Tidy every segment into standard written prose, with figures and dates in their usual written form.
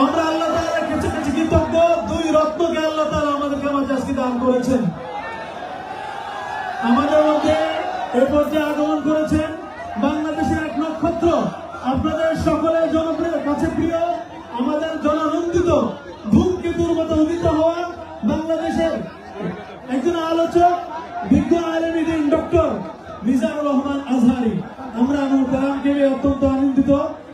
আমরা আল্লাহ তাআলার কাছে কৃতজ্ঞ, দুই রত্নকে আল্লাহ তাআলা আমাদেরকে আজকে দান করেছেন। আমাদের মধ্যে এ পর্যায়ে আগমন করেছেন বাংলাদেশের এক নক্ষত্র, আপনাদের সকলের জনপ্রিয় কাছে প্রিয়, আমাদের জনানন্দিত ধূমকেতুর মতো উদিত হওয়া বাংলাদেশের একজন আলোচক, বিজ্ঞ আলেম দিন ডক্টর মিজানুর রহমান আজহারি। আমরা আমার কালামকে অত্যন্ত আনন্দিত।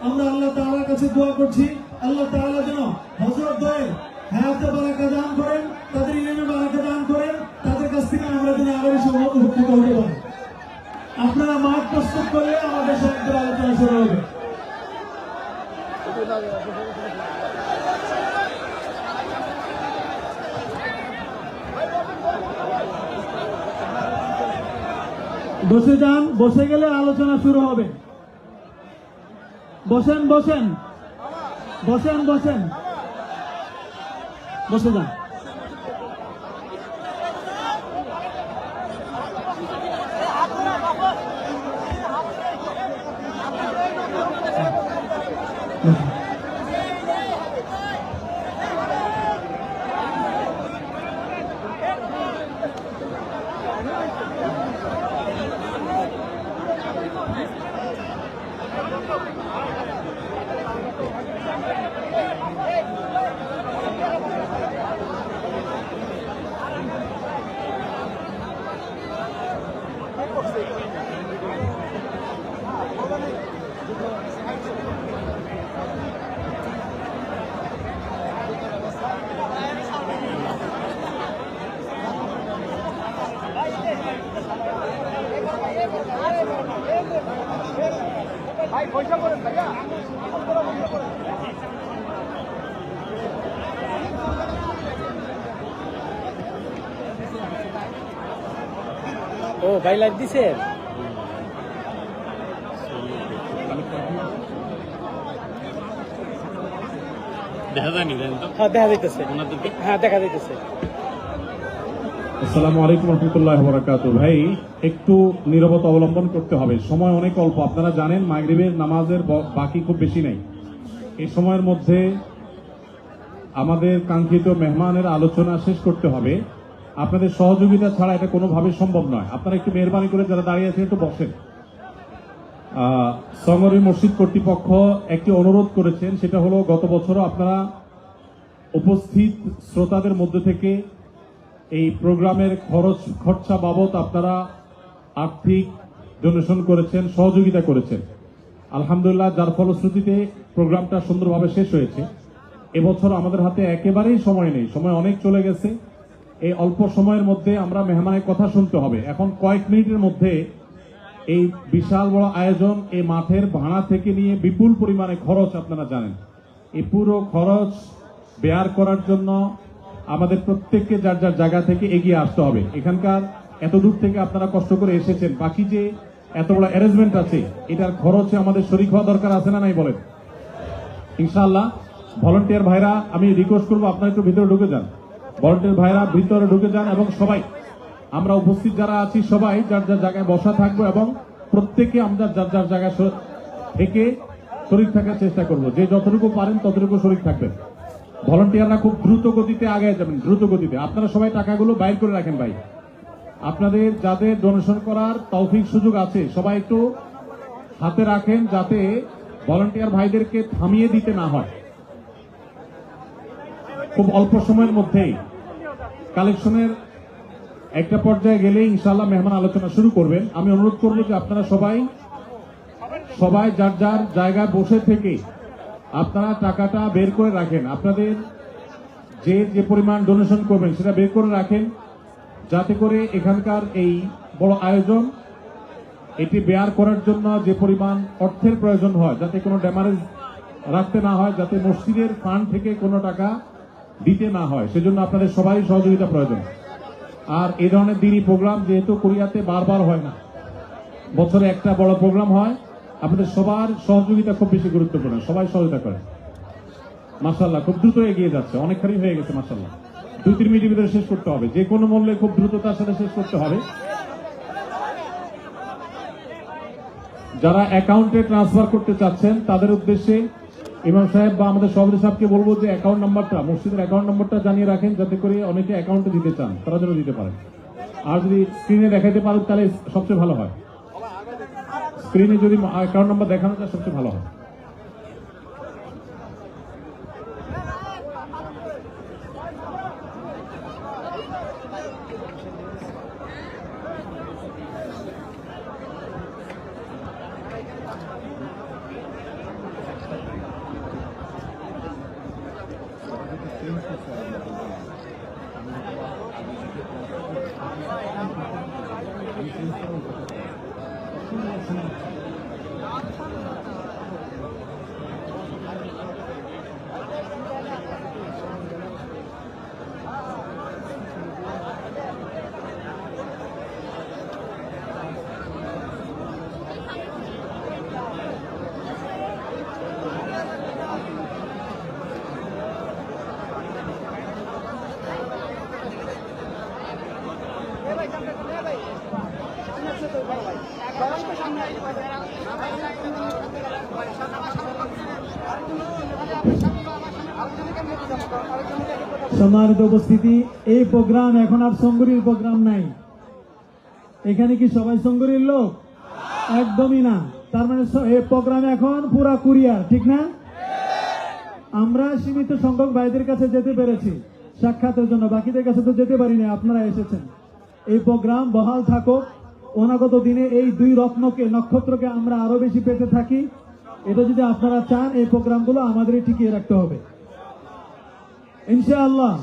আমরা আল্লাহ তাআলার কাছে দোয়া করছি, আল্লাহ তাআলা যেন হযরত দ্বয়ের হায়াতে বারাকা দান করেন, তাদের ইলমে বারাকা দান করেন, তাদের কাছ থেকে আমরা যেন আরো বেশি উপকৃত হতে পারি। আপনারা মাঠ প্রস্তুত করলে আমাদের সাথে আলোচনা শুরু হবে। বসে যান, বসে গেলে আলোচনা শুরু হবে। বসেন বসেন বসেন বসেন বসে যান। ভাই পয়সা করেন ভাইয়া, ও ভাই লাইভ দিছে। দেখা যায়নি তো? হ্যাঁ দেখা যাইতেছে, হ্যাঁ দেখা যাইতেছে। আসসালামু আলাইকুম রহমতুল্লাহ বারাকাতুহু। ভাই একটু নীরবতা অবলম্বন করতে হবে, সময় অনেক অল্প। আপনারা জানেন মাগরিবের নামাজের বাকি খুব বেশি নাই। এই সময়ের মধ্যে আমাদের কাঙ্ক্ষিত মেহমানের আলোচনা শেষ করতে হবে। আপনাদের সহযোগিতা ছাড়া এটা কোনোভাবে সম্ভব নয়। আপনারা একটু মেহরবানি করে যারা দাঁড়িয়ে আছেন একটু বসেন। সঙ্গরি মসজিদ কর্তৃপক্ষ একটি অনুরোধ করেছেন, সেটা হলো গত বছরও আপনারা উপস্থিত শ্রোতাদের মধ্যে থেকে এই প্রোগ্রামের খরচা বাবদ আপনারা আর্থিক ডোনেশন করেছেন, সহযোগিতা করেছেন। আলহামদুলিল্লাহ, যার ফলশ্রুতিতে প্রোগ্রামটা সুন্দরভাবে শেষ হয়েছে। এবছর আমাদের হাতে একেবারেই সময় নেই, সময় অনেক চলে গেছে। এই অল্প সময়ের মধ্যে আমরা মেহমানের কথা শুনতে হবে। এখন কয়েক মিনিটের মধ্যে এই বিশাল বড় আয়োজন, এই মাঠের ভাড়া থেকে নিয়ে বিপুল পরিমাণে খরচ, আপনারা জানেন। এই পুরো খরচ বেয়ার করার জন্য আমাদের প্রত্যেককে যার যার জায়গা থেকে এগিয়ে আসতে হবে। এখানকার এত দূর থেকে আপনারা কষ্ট করে এসেছেন, বাকি যে এত বড় অ্যারেঞ্জমেন্ট আছে এটার খরচে আমাদের শরীক হওয়া দরকার আছে না নাই বলেন? ইনশাআল্লাহ। ভলান্টিয়ার ভাইরা, আমি রিকোয়েস্ট করবো আপনারা একটু ভিতরে ঢুকে যান। ভলান্টিয়ার ভাইরা ভিতরে ঢুকে যান এবং সবাই, আমরা উপস্থিত যারা আছি সবাই যার যার জায়গায় বসা থাকবো এবং প্রত্যেকে আমরা যার যার জায়গায় থেকে শরীর থাকার চেষ্টা করব। যে যতটুকু পারেন ততটুকু শরীর থাকবেন। ভলান্টিয়াররা খুব দ্রুত গতিতে আগে যাবেন, দ্রুত গতিতে। আপনারা সবাই টাকাগুলো বাইর করে রাখেন ভাই। আপনাদের যাদের ডোনেশন করার তৌফিক সুযোগ আছে সবাই একটু হাতে রাখেন, যাতে ভলান্টিয়ার ভাইদেরকে থামিয়ে দিতে না হয়। খুব অল্প সময়ের মধ্যেই কালেকশনের একটা পর্যায়ে গেলে ইনশাআল্লাহ মেহমান আলোচনা শুরু করবেন। আমি অনুরোধ করব যে আপনারা সবাই যার যার জায়গায় বসে থেকে আপনারা টাকাটা বের করে রাখেন। আপনাদের যে পরিমাণ ডোনেশন করবেন সেটা বের করে রাখেন, যাতে করে এখানকার এই বড় আয়োজন এটি বেয়ার করার জন্য যে পরিমাণ অর্থের প্রয়োজন হয় যাতে কোনো ড্যামারেজ রাখতে না হয়, যাতে মসজিদের ফান্ড থেকে কোনো টাকা দিতে না হয়, সেজন্য আপনাদের সবাই সহযোগিতা প্রয়োজন। আর এই ধরনের দিনই প্রোগ্রাম যেহেতু কোরিয়াতে বারবার হয় না, বছরে একটা বড় প্রোগ্রাম হয়, আপনাদের সবার সহযোগিতা খুব বেশি গুরুত্বপূর্ণ। সবাই সহযোগিতা করেন। মাশাআল্লাহ, খুব দ্রুত এগিয়ে যাচ্ছে, অনেকখানি হয়ে গেছে মাশাআল্লাহ। 2-3 মিনিটের ভিতরে শেষ করতে হবে, যে কোনো মূল্যে খুব দ্রুততার সাথে শেষ করতে হবে। যারা অ্যাকাউন্টে ট্রান্সফার করতে চাচ্ছেন তাদের উদ্দেশ্যে ইমাম সাহেব বা আমাদের সভাপতি সাহেবকে বলবো যে অ্যাকাউন্ট নাম্বারটা, মসজিদের অ্যাকাউন্ট নাম্বারটা জানিয়ে রাখেন, যাতে করে অনেকে অ্যাকাউন্টে দিতে চান তারা যেন দিতে পারেন। আর যদি স্ক্রিনে দেখাতে পারেন তাহলে সবচেয়ে ভালো হয়। স্ক্রিনে যদি অ্যাকাউন্ট নাম্বার দেখানো যায় সবচেয়ে ভালো হয়। সম্মানিত উপস্থিতি, এই প্রোগ্রাম এখন আর সঙ্গরীর প্রোগ্রাম নাই। এখানে কি সবাই সঙ্গরীর লোক? একদমই না। তার মানে এই প্রোগ্রাম এখন পুরা কুরিয়ার, ঠিক না? আমরা সীমিত সংখ্যক ভাইদের কাছে যেতে পেরেছি সাক্ষাতের জন্য, বাকিদের কাছে তো যেতে পারিনি। আপনারা এসেছেন। এই প্রোগ্রাম বহাল থাকুক, অনাগত দিনে এই দুই নক্ষত্রকে আমরা আরো বেশি পেতে থাকি। এটা যদি আপনারা চান, এই প্রোগ্রামগুলো আমাদেরই টিকিয়ে রাখতে হবে ইনশাআল্লাহ।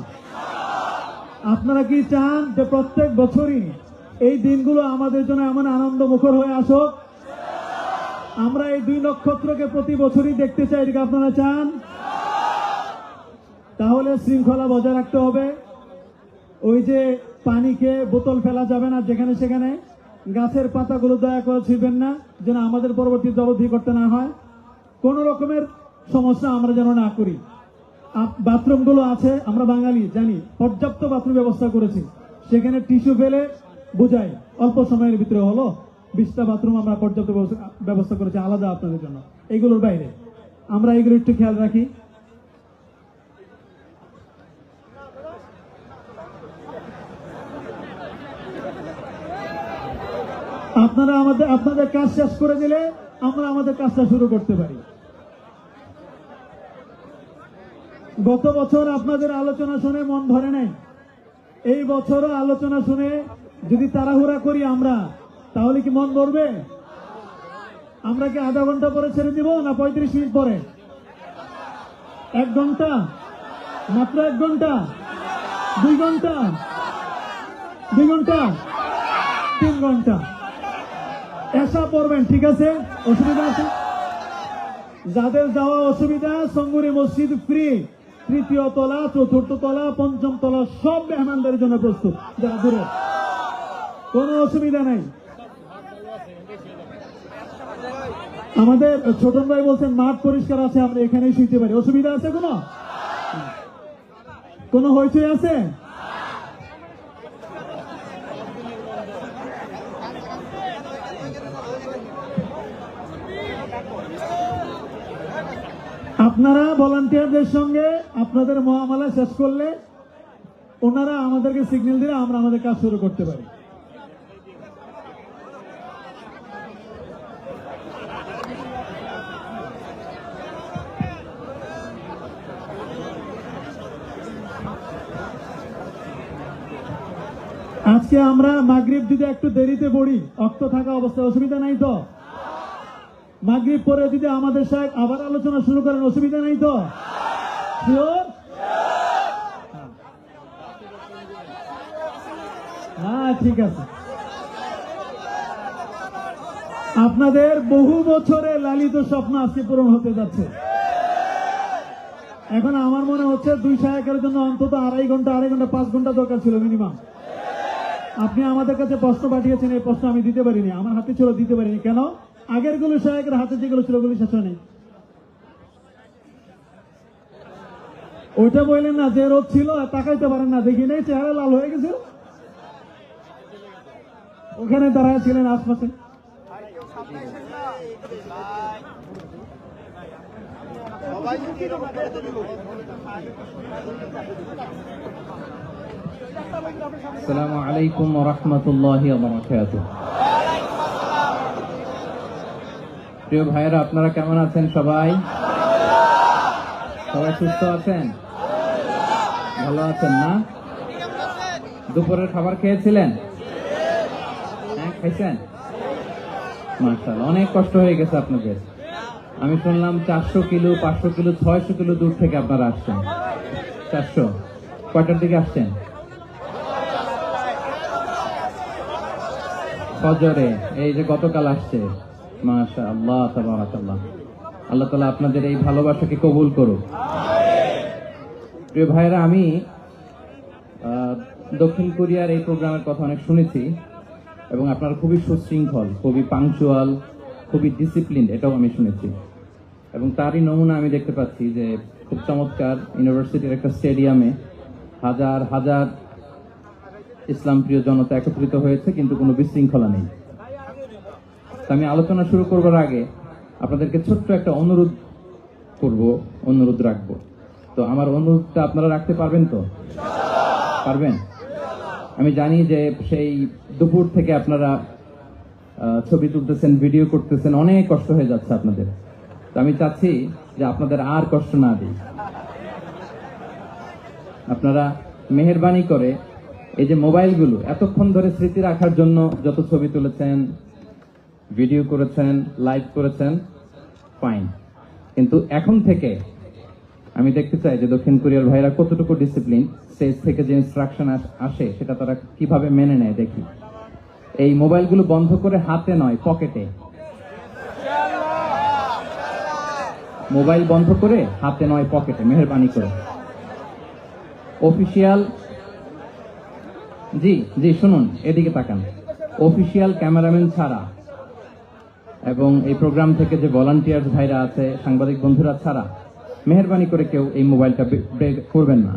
আপনারা কি চান যে প্রত্যেক বছরই এই দিনগুলো আমাদের জন্য এমন আনন্দ মুখর হয়ে আসুক? আমরা এই দুই নক্ষত্রকে প্রতি বছরই দেখতে চাই, এটা আপনারা চান? তাহলে শৃঙ্খলা বজায় রাখতে হবে। ওই যে পানি খেয়ে বোতল ফেলা যাবে না যেখানে সেখানে। গাছের পাতাগুলো দয়া করে ছিঁড়বেন না, যেন আমাদের পরবর্তী জবাবদি করতে না হয়। কোন রকমের সমস্যা আমরা যেন না করি। বাথরুমগুলো আছে, আমরা বাঙালি জানি, পর্যাপ্ত বাথরুম ব্যবস্থা করেছি। সেখানে টিস্যু ফেলে বুঝাই, অল্প সময়ের ভিতরে হলো 20টা বাথরুম আমরা পর্যাপ্ত ব্যবস্থা করেছি আলাদা আপনাদের জন্য। এগুলোর বাইরে আমরা এগুলো একটু খেয়াল রাখি। আপনারা আপনাদের কাজ শেষ করে দিলে আমরা আমাদের কাজটা শুরু করতে পারি। গত বছর আপনাদের আলোচনা শুনে মন ভরে নাই। এই বছরও আলোচনা শুনে যদি তাড়াহুড়া করি আমরা, তাহলে কি মন ভরবে? আমরা কি আধা ঘন্টা পরে ছেড়ে দিব না 35 মিনিট পরে? 1 ঘন্টা? মাত্র 1 ঘন্টা? 2 ঘন্টা? 2 ঘন্টা? 3 ঘন্টা? এসা পড়বেন, ঠিক আছে? অসুবিধা আছে? যাদের যাওয়া অসুবিধা, সঙ্গুরি মসজিদ ফ্রি। 3য় তলা, 4র্থ তলা, 5ম তলা সব মেহমানদের জন্য প্রস্তুত। যারা দূরে, কোনো অসুবিধা নাই। আমাদের ছোটন ভাই বলছেন মাঠ পরিষ্কার আছে, আমরা এখানেই শুইতে পারি। অসুবিধা আছে কোনো হইচই আছে? আপনারা ভলান্টিয়ারদের সঙ্গে আপনাদের মহামালা শেষ করলে ওনারা আমাদেরকে সিগন্যাল দিলে আমরা আমাদের কাজ শুরু করতে পারি। আজকে আমরা মাগরিব যদি একটু দেরিতে পড়ি, অক্ত থাকা অবস্থায় অসুবিধা নাই তো? মাগরিব পরে যদি আমাদের সাথে আবার আলোচনা শুরু করেন, অসুবিধা নাই তো? শিওর? হ্যাঁ, ঠিক আছে। আপনাদের বহু বছরে লালিত স্বপ্ন আজকে পূরণ হতে যাচ্ছে। এখন আমার মনে হচ্ছে 2 শায়েকের জন্য অন্তত 2.5 ঘন্টা 5 ঘন্টা দরকার ছিল মিনিমাম। আপনি আমাদের কাছে প্রশ্ন পাঠিয়েছেন, এই প্রশ্ন আমি দিতে পারিনি, আমার হাতে ছিল, দিতে পারিনি। কেন? আগের গুলো শায়েকের হাতে যেগুলো ছিল ওগুলি শেষ হয়নি। ওইটা বললেন না যে রোদ ছিল, তাকাইতে পারেন না, দেখি নেই, চেহারা লাল হয়ে গেছিল। ওখানে দাঁড়ায় ছিলেন আশপাশে। আসসালামু আলাইকুম ওয়া রাহমাতুল্লাহি ওয়া বারাকাতুহু। প্রিয় ভাইয়েরা, আপনারা কেমন আছেন? সবাই সুস্থ আছেন? ভালো আছেন না? দুপুরের খাবার খেয়েছিলেন? হ্যাঁ, খাইছেন? মাশাআল্লাহ, অনেক কষ্ট হয়ে গেছে আপনাদের। আমি শুনলাম 400 কিলো, 500 কিলো, 600 কিলো দূর থেকে আপনারা আসছেন। 400 কয়টার দিকে আসছেন? ফজরে। এই যে গতকাল আসছে। মাশাআল্লাহ, তাবারাকাল্লাহ। আল্লাহ তাআলা আপনাদের এই ভালোবাসাকে কবুল করুক। প্রিয় ভাইয়েরা, আমি দক্ষিণ কোরিয়ার এই প্রোগ্রামের কথা অনেক শুনেছি এবং আপনারা খুবই সুশৃঙ্খল, খুবই পাংচুয়াল, খুবই ডিসিপ্লিন, এটাও আমি শুনেছি। এবং তারই নমুনা আমি দেখতে পাচ্ছি যে খুব চমৎকার ইউনিভার্সিটির একটা স্টেডিয়ামে হাজার হাজার ইসলাম প্রিয় জনতা একত্রিত হয়েছে, কিন্তু কোনো বিশৃঙ্খলা নেই। আমি আলোচনা শুরু করবার আগে আপনাদেরকে ছোট্ট একটা অনুরোধ রাখবো। তো আমার অনুরোধটা আপনারা রাখতে পারবেন তো? পারবেন? আমি জানি যে সেই দুপুর থেকে আপনারা ছবি তুলতেছেন, ভিডিও করতেছেন, অনেক কষ্ট হয়ে যাচ্ছে আপনাদের। তো আমি চাচ্ছি যে আপনাদের আর কষ্ট না দিই। আপনারা মেহেরবানি করে এই যে মোবাইলগুলো এতক্ষণ ধরে স্মৃতি রাখার জন্য যত ছবি তুলেছেন, ভিডিও করেছেন, লাইভ করেছেন, ফাইন, কিন্তু এখন থেকে আমি দেখতে চাই যে দক্ষিণ কোরিয়ার ভাইরা কতটুকু ডিসিপ্লিন, স্টেজ থেকে যে ইনস্ট্রাকশন আসে সেটা তারা কিভাবে মেনে নেয় দেখি। এই মোবাইলগুলো বন্ধ করে হাতে নয়, পকেটে। মোবাইল বন্ধ করে হাতে নয়, পকেটে, মেহেরবানি করে। অফিসিয়াল, জি শুনুন, এদিকে তাকান। অফিসিয়াল ক্যামেরাম্যান ছাড়া এবং এই প্রোগ্রাম থেকে যে ভলান্টিয়ার ভাইরা আছে, সাংবাদিক বন্ধুরা ছাড়া মেহেরবানি করে কেউ এই মোবাইলটা বের করবেন না।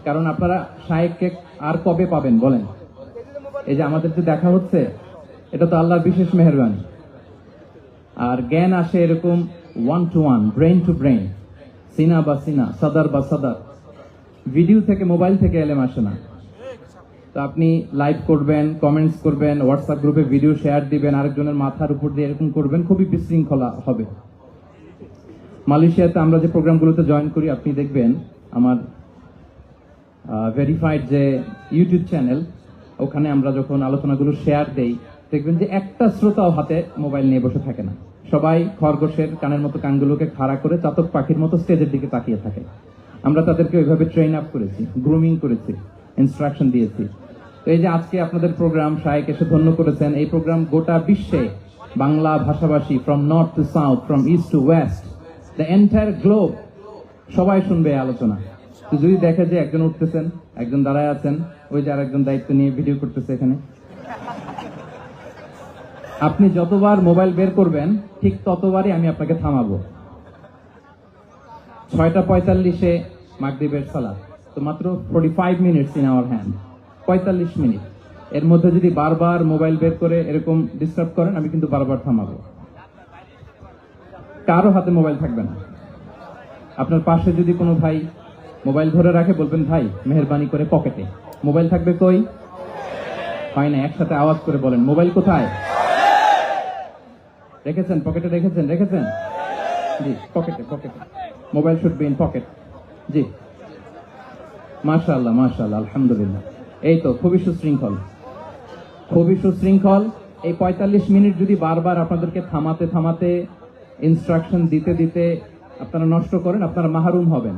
কারণ আপনারা শায়েককে আর কবে পাবেন বলেন? এই যে আমাদের যে দেখা হচ্ছে, এটা তো আল্লাহর বিশেষ মেহেরবানি। আর জ্ঞান আসে এরকম 1 to 1, ব্রেইন টু ব্রেইন, সিনা বা সিনা, সাদার বা সাদার। ভিডিও থেকে, মোবাইল থেকে এলেম আসে না। তো আপনি লাইভ করবেন, কমেন্টস করবেন, হোয়াটসঅ্যাপ গ্রুপে ভিডিও শেয়ার দিবেন, আরেকজনের মাথার উপর দিয়ে এরকম করবেন, খুবই বিশৃঙ্খলা হবে। মালয়েশিয়াতে আমরা যে প্রোগ্রামগুলোতে জয়েন করি, আপনি দেখবেন আমার ভেরিফাইড যে ইউটিউব চ্যানেল, ওখানে আমরা যখন আলোচনাগুলো শেয়ার দেই, দেখবেন যে একটা শ্রোতাও হাতে মোবাইল নিয়ে বসে থাকে না। সবাই খরগোশের কানের মতো কানগুলোকে খাড়া করে চাতক পাখির মতো স্টেজের দিকে তাকিয়ে থাকে। আমরা তাদেরকে ওইভাবে ট্রেন আপ করেছি, গ্রুমিং করেছি, ইনস্ট্রাকশন দিয়েছি। তো এই যে আজকে আপনাদের প্রোগ্রাম, শায়েক এসে ধন্য করেছেন, এই প্রোগ্রাম গোটা বিশ্বে বাংলা ভাষাভাষী, from north two south, from east two West, the entire globe, সবাই শুনবে এই আলোচনা। তো যদি দেখে যে একজন উঠতেছেন, একজন দাঁড়ায় আছেন, ওই যে আরেকজন দায়িত্ব নিয়ে ভিডিও করতেছে এখানে, আপনি যতবার মোবাইল বের করবেন ঠিক ততবারই আমি আপনাকে থামাবো। 6:45-এ মাগরিবের সালাত, তো মাত্র 45 minutes in our hand, 45 minute. এর মধ্যে যদি বারবার মোবাইল বের করে এরকম ডিস্টার্ব করেন, আমি কিন্তু বারবার থামাবো। কারো হাতে মোবাইল থাকবে না। আপনার পাশে যদি কোনো ভাই মোবাইল ধরে রাখে, বলবেন ভাই মেহেরবানি করে পকেটে। মোবাইল থাকবে কই? হয় না, একসাথে আওয়াজ করে বলেন, মোবাইল কোথায় রেখেছেন? পকেটে রেখেছেন? জি, পকেটে। Mobile should be in pocket. জি, মাশাআল্লাহ, আলহামদুলিল্লাহ। এই তো, খুবই সুশৃঙ্খল। এই 45 মিনিট যদি বারবার আপনাদেরকে থামাতে ইনস্ট্রাকশন দিতে আপনারা নষ্ট করেন, আপনারা মাহরুম হবেন।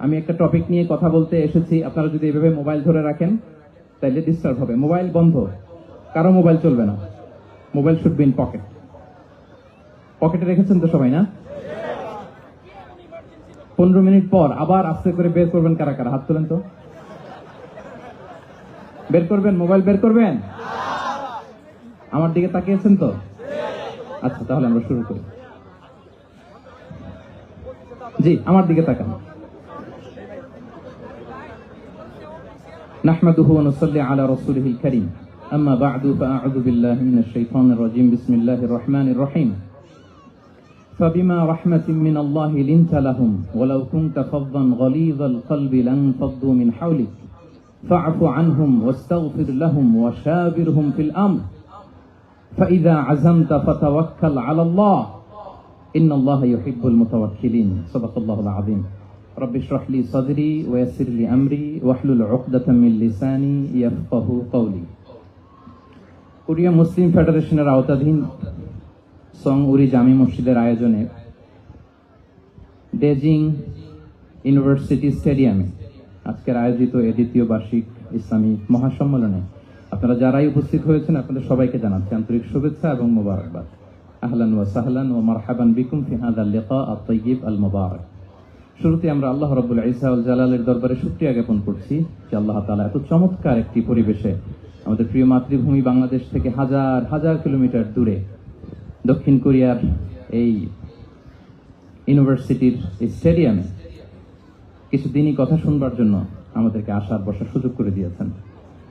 আমি একটা টপিক নিয়ে কথা বলতে এসেছি, আপনারা যদি এভাবে মোবাইল ধরে রাখেন তাহলে ডিস্টার্ব হবে। মোবাইল বন্ধ, কারো মোবাইল চলবে না। Mobile should be in pocket. পকেটে রেখেছেন তো সবাই, না? 15 মিনিট পর আবার আস্তে করে বের করবেন। কারা কারা হাত তোলেন তো? বের করবেন, মোবাইল বের করবেন। আমার দিকে তাকিয়েছেন তো? আচ্ছা, তাহলে আমরা শুরু করি। জি, আমার দিকে তাকান। নাহমাদুহু ওয়া নুসাল্লি আলা রাসূলিহিল কারীম, আম্মা বা'দু, ফাআউযু বিল্লাহি মিনাশ শাইতানির রাজীম, বিসমিল্লাহির রহমানির রহিম। فبما رحمة من الله لنت لهم ولو كنت فظا غليظ القلب لانفضوا من حولك فاعف عنهم واستغفر لهم وشاورهم في الأمر فإذا عزمت فتوكل على الله إن الله يحب المتوكلين صدق الله العظيم رب اشرح لي صدري ويسر لي أمري واحلل عقدة من لساني يفقه قولي কোরিয়া মুসলিম ফেডারেশনের আওতাধীন সং উরি জামি মসজিদের আয়োজনে বেজিং ইউনিভার্সিটি স্টেডিয়ামে আজকের আয়োজিত এ দ্বিতীয় বার্ষিক ইসলামী মহাসম্মেলনে আপনারা যারাই উপস্থিত হয়েছেন আপনাদের সবাইকে জানাচ্ছি আন্তরিক শুভেচ্ছা এবং মোবারকবাদ। আহলান ওয়া সাহলান ওয়া মারহাবান বিকুম ফি হাযাল লিকা আত-তাইয়িব আল মুবারক। শুরুতে আমরা আল্লাহ রাব্বুল ইজ্জা ওয়াল জালালের দরবারে শুকরিয়া জ্ঞাপন করছি যে আল্লাহ তাআলা এত চমৎকার একটি পরিবেশে আমাদের প্রিয় মাতৃভূমি বাংলাদেশ থেকে হাজার হাজার কিলোমিটার দূরে দক্ষিণ কোরিয়ার এই ইউনিভার্সিটির এই স্টেডিয়ামে কিছুদিনই কথা শুনবার জন্য আমাদেরকে আসার বসার সুযোগ করে দিয়েছেন।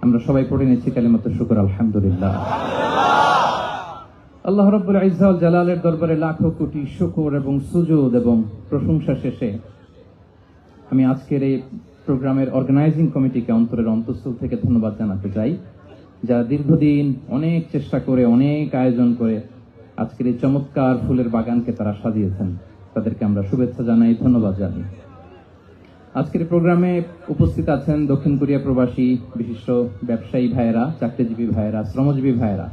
আমরা সবাই পড়ে নিচ্ছি কালিমাতুশ শুকর আলহামদুলিল্লাহ। আল্লাহ রাব্বুল ইজ্জা ওয়াল জালালের দরবারে লাখো কোটি শুকর এবং সুজুদ এবং প্রশংসা শেষে আমি আজকের এই প্রোগ্রামের অর্গানাইজিং কমিটিকে অন্তরের অন্তঃস্থল থেকে ধন্যবাদ জানাতে চাই, যারা দীর্ঘদিন অনেক চেষ্টা করে অনেক আয়োজন করে আজকের এই চমৎকার ফুলের বাগানকে তারা সাজিয়েছেন। তাদেরকে আমরা শুভেচ্ছা জানাই, ধন্যবাদ জানাই। আজকের প্রোগ্রামে উপস্থিত আছেন দক্ষিণ কোরিয়া প্রবাসী বিশিষ্ট ব্যবসায়ী ভাইয়েরা, চাকরিজীবী ভাইয়েরা, শ্রমজীবী ভাইয়েরা,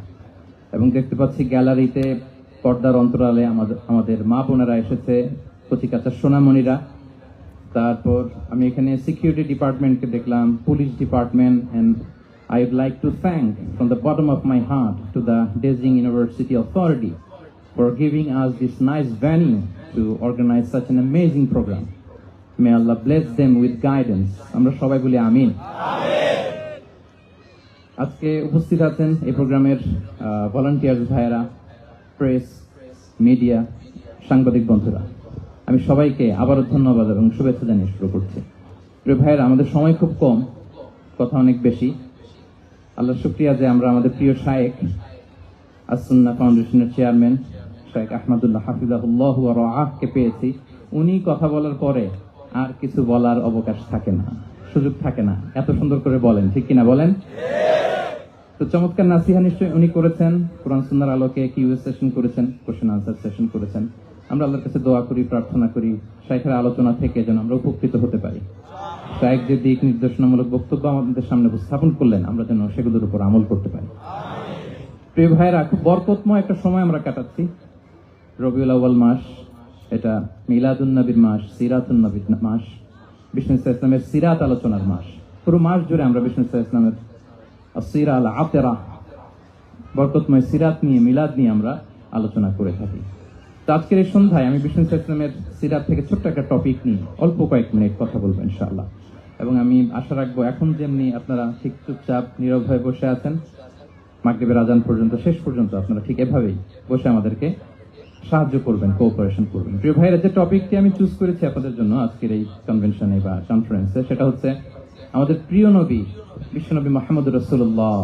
এবং দেখতে পাচ্ছি গ্যালারিতে পর্দার অন্তরালে আমাদের মা বোনেরা এসেছে, কচিকাচার সোনামণিরা। তারপর আমি এখানে সিকিউরিটি ডিপার্টমেন্টকে দেখলাম, police department, and I would like to thank from the bottom of my heart to the Daejeon University Authority for giving us this nice venue to organize such an amazing program. May Allah bless them with guidance. আমরা সবাই বলি আমিন। আজকে উপস্থিত আছেন এই প্রোগ্রামের volunteers ভাইয়েরা, press, media, সাংবাদিক বন্ধুরা। আমি সবাইকে আবারও ধন্যবাদ এবং শুভেচ্ছা জানিয়ে শুরু করছি। প্রিয় ভাইয়েরা, আমাদের সময় খুব কম, কথা অনেক বেশি। আল্লাহ শুকরিয়া যে আমরা আমাদের প্রিয় শায়েখ আস-সুন্নাহ ফাউন্ডেশনের চেয়ারম্যান শায়েখ আহমদুল্লাহ হাফিজাহুল্লাহ ওয়া রাআহকে পেয়েছি। উনি কথা বলার পরে আর কিছু বলার অবকাশ থাকে না, সুযোগ থাকে না, এত সুন্দর করে বলেন, ঠিক কিনা বলেন? তো চমৎকার নাসিহা নিশ্চয়ই উনি করেছেন, কোরআন সুন্নাহর আলোকে কিউএস সেশন করেছেন, কোশ্চেন আনসার সেশন করেছেন। আমরা আল্লাহর কাছে দোয়া করি, প্রার্থনা করি শায়েখের আলোচনা থেকে যেন আমরা উপকৃত হতে পারি। শায়েখ যে দিক নির্দেশনামূলক বক্তব্য আমাদের সামনে উপস্থাপন করলেন, আমরা যেন সেগুলোর উপর আমল করতে পারি। প্রিয় ভাইয়েরা, খুব বরকতময় একটা সময় আমরা কাটাচ্ছি। রবিউল আউয়াল মাস, এটা মিলাদুন নবীর মাস, সিরাতুন নবীর মাস, বিষ্ণু ইসলামের সিরাত আলোচনার মাস। পুরো মাস জুড়ে আমরা বিষ্ণু ইসলামের সিরা আল আতেরা, বরকতময় সিরাত নিয়ে, মিলাদ নিয়ে আমরা আলোচনা করে থাকি। তো আজকের এই সন্ধ্যায় আমি বিষ্ণু ইসলামের সিরাত থেকে ছোট্ট একটা টপিক নিয়ে অল্প কয়েক মিনিট কথা বলবো ইনশাআল্লাহ। এবং আমি আশা রাখবো এখন যেমনি আপনারা ঠিক চুপচাপ নীরব হয়ে বসে আছেন মাগরিবের আজান পর্যন্ত, শেষ পর্যন্ত আপনারা ঠিক এভাবেই বসে আমাদেরকে সাহায্য করবেন, কোঅপারেশন করবেন। প্রিয় ভাইরা, যে টপিকটি আমি চুজ করেছি আপনাদের জন্য আজকের এই কনভেনশনে বা কনফারেন্সে, সেটা হচ্ছে আমাদের প্রিয় নবী বিশ্বনবী মুহাম্মদ রাসূলুল্লাহ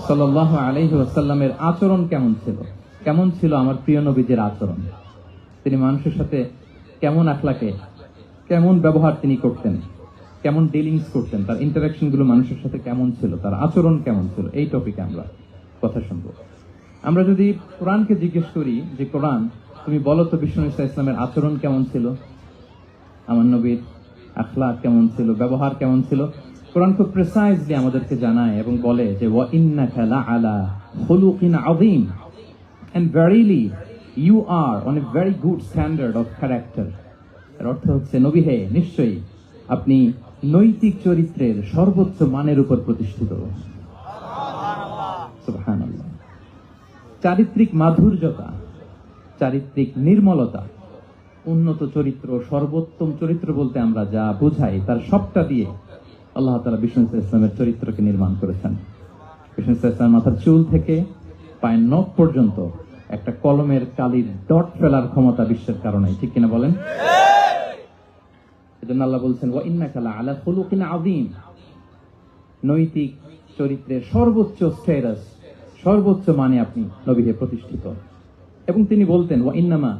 সাল্লাল্লাহু আলাইহি ওয়াসাল্লামের আচরণ কেমন ছিল। কেমন ছিল আমার প্রিয় নবীজির আচরণ? তিনি মানুষের সাথে কেমন আখলাকে, কেমন ব্যবহার তিনি করতেন, কেমন ডিলিংস করতেন, তার ইন্টারাকশন গুলো মানুষের সাথে কেমন ছিল, তার আচরণ কেমন ছিল, এই টপিকে আমরা কথা শুনবো। আমরা যদি কোরআনকে জিজ্ঞেস করি যে কোরআন তুমি বলো তো বিষ্ণু ইসলামের আচরণ কেমন ছিল, আমার নবীর আখলাক কেমন ছিল, ব্যবহার কেমন ছিল, কোরআন খুব প্রিসাইজলি আমাদেরকে জানায় এবং বলে যে ওয়া ইন্নাকা লাআলা খুলুকিন আযীম, and verily you are on a very good standard of character. এর অর্থ হচ্ছে নবী হে, নিশ্চয়ই আপনি নৈতিক চরিত্রের সর্বোচ্চ মানের উপর প্রতিষ্ঠিত। সুবহানাল্লাহ। চারিত্রিক মাধুর্যতা, চারিত্রিক নির্মলতা, উন্নত চরিত্র, সর্বোত্তম চরিত্র বলতে আমরা যা বুঝাই তার সবটা দিয়ে আল্লাহ তাআলা বিষ্ণু ইসলামের চরিত্রকে নির্মাণ করেছেন। বিষ্ণু ইসলামের মাথার চুল থেকে পায়ের নখ পর্যন্ত একটা কলমের কালির ডট ফেলার ক্ষমতা বিশ্বের কারণে, ঠিক কিনা বলেন? এজন্য আল্লাহ বলছেন ওয়া ইন্নাকা লাআলা খুলুকিন আযীম, নৈতিক চরিত্রের সর্বোচ্চ স্ট্যাটাস, সর্বোচ্চ মানে আপনি নবীকে প্রতিষ্ঠিত। এবং তিনি বলতেন ওয়া ইন্নামা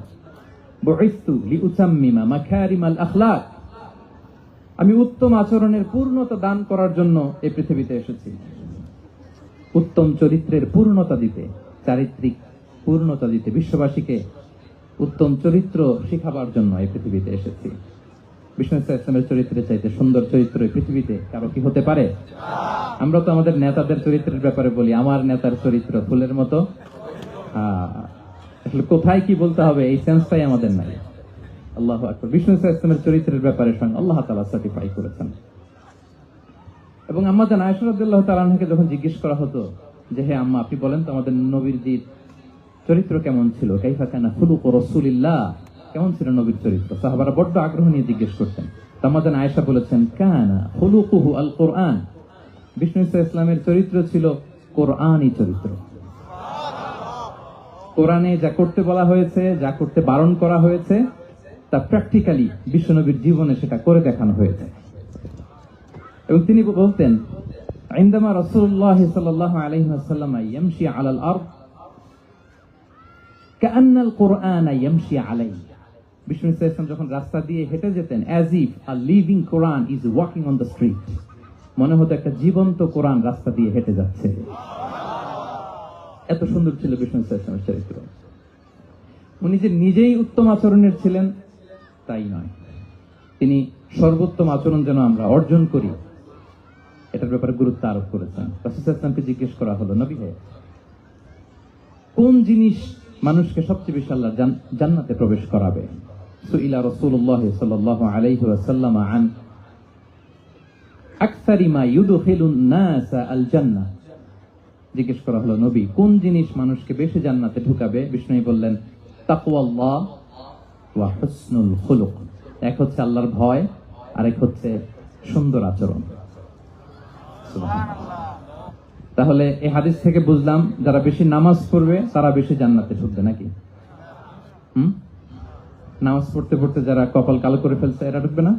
বুইসতু লিউতাম্মিমা মাকারিমাল আখলাক, আমি উত্তম আচরণের পূর্ণতা দান করার জন্য এই পৃথিবীতে এসেছি, উত্তম চরিত্রের পূর্ণতা দিতে, চারিত্রিক পূর্ণতা দিতে, বিশ্ববাসীকে উত্তম চরিত্র শিখাবার জন্য এই পৃথিবীতে এসেছি। বিষ্ণু ইসলামের চরিত্রের চাইতে সুন্দর চরিত্র এই পৃথিবীতে কারো কি হতে পারে? আমরা তো আমাদের নেতাদের চরিত্রের ব্যাপারে বলি, আমার নেতার চরিত্র ফুলের মতো। আসলে কোথায় কি বলতে হবে এই সেন্সটাই আমাদের নাই। আল্লাহু আকবার। বিষ্ণু ইসলামের চরিত্রের ব্যাপারে স্বয়ং আল্লাহ তাআলা সার্টিফাই করেছেন। এবং আম্মা জান আয়েশা রাদিয়াল্লাহু তাআলা আনহাকে যখন জিজ্ঞেস করা হতো যে হে আম্মা, আপনি বলেন তো আমাদের নবীর চরিত্র কেমন ছিল, কাইফা কানা খুলুকু রাসূলিল্লাহ, কেমন ছিল নবীর চরিত্র, সাহাবারা বড্ড আগ্রহ নিয়ে জিজ্ঞেস করতেন। আম্মা জান আয়েশা বলেছেন কানা খুলুকুহু আল কোরআন, বিষ্ণু ইসলামের চরিত্র ছিল কোরআনই চরিত্র। কোরআনে যা করতে বলা হয়েছে, যা করতে বারণ করা হয়েছে, তা প্র্যাকটিক্যালি বিশ্বনবীর জীবনে সেটা করে দেখানো হয়েছে। এবং তিনি বলতেন ইনদামা রাসূলুল্লাহ সাল্লাল্লাহু আলাইহি ওয়াসাল্লাম ইয়ামশি আলাল আরদ কাআন্নাল কুরআন ইয়ামশি আলাইহি, বিষ্ণু ইসলাম যখন রাস্তা দিয়ে হেঁটে যেতেন as if a living Quran is walking on the street, মনে হতো একটা জীবন্ত কোরআন রাস্তা দিয়ে হেঁটে যাচ্ছে। এত সুন্দর ছিল বিষ্ণু ইসলামের চরিত্র। উনি যে নিজেই উত্তম আচরণের ছিলেন তাই নয়, তিনি সর্বোত্তম আচরণ যেন আমরা অর্জন করি এটার ব্যাপারে গুরুত্ব আরোপ করেছেন। রাসূল সাল্লাল্লাহু জিজ্ঞেস করা হলো, নবী হে, কোন জিনিস মানুষকে সবচেয়ে বেশি আল্লাহ জান্নাতে প্রবেশ করাবে? সুইলা রাসূলুল্লাহ সাল্লাল্লাহু আলাইহি ওয়াসাল্লাম আন আকসারি মা ইউদখিলুন নাস আল জান্নাহ, জিজ্ঞেস করা হলো নবী কোন জিনিস মানুষকে বেশি জান্নাতে ঢুকাবে? বিষ্ণু বললেন তাকওয়াল্লাহ ওয়া হুসনুল খুলুক, এক হচ্ছে আল্লাহর ভয় আর এক হচ্ছে সুন্দর আচরণ। তাহলে এই হাদিস থেকে বুঝলাম যারা বেশি নামাজ পড়বে তারা বেশি জান্নাতে ঢুকবে নাকি? নামাজ পড়তে পড়তে যারা কপাল কালো করে ফেলছে এরা ঢুকবে না?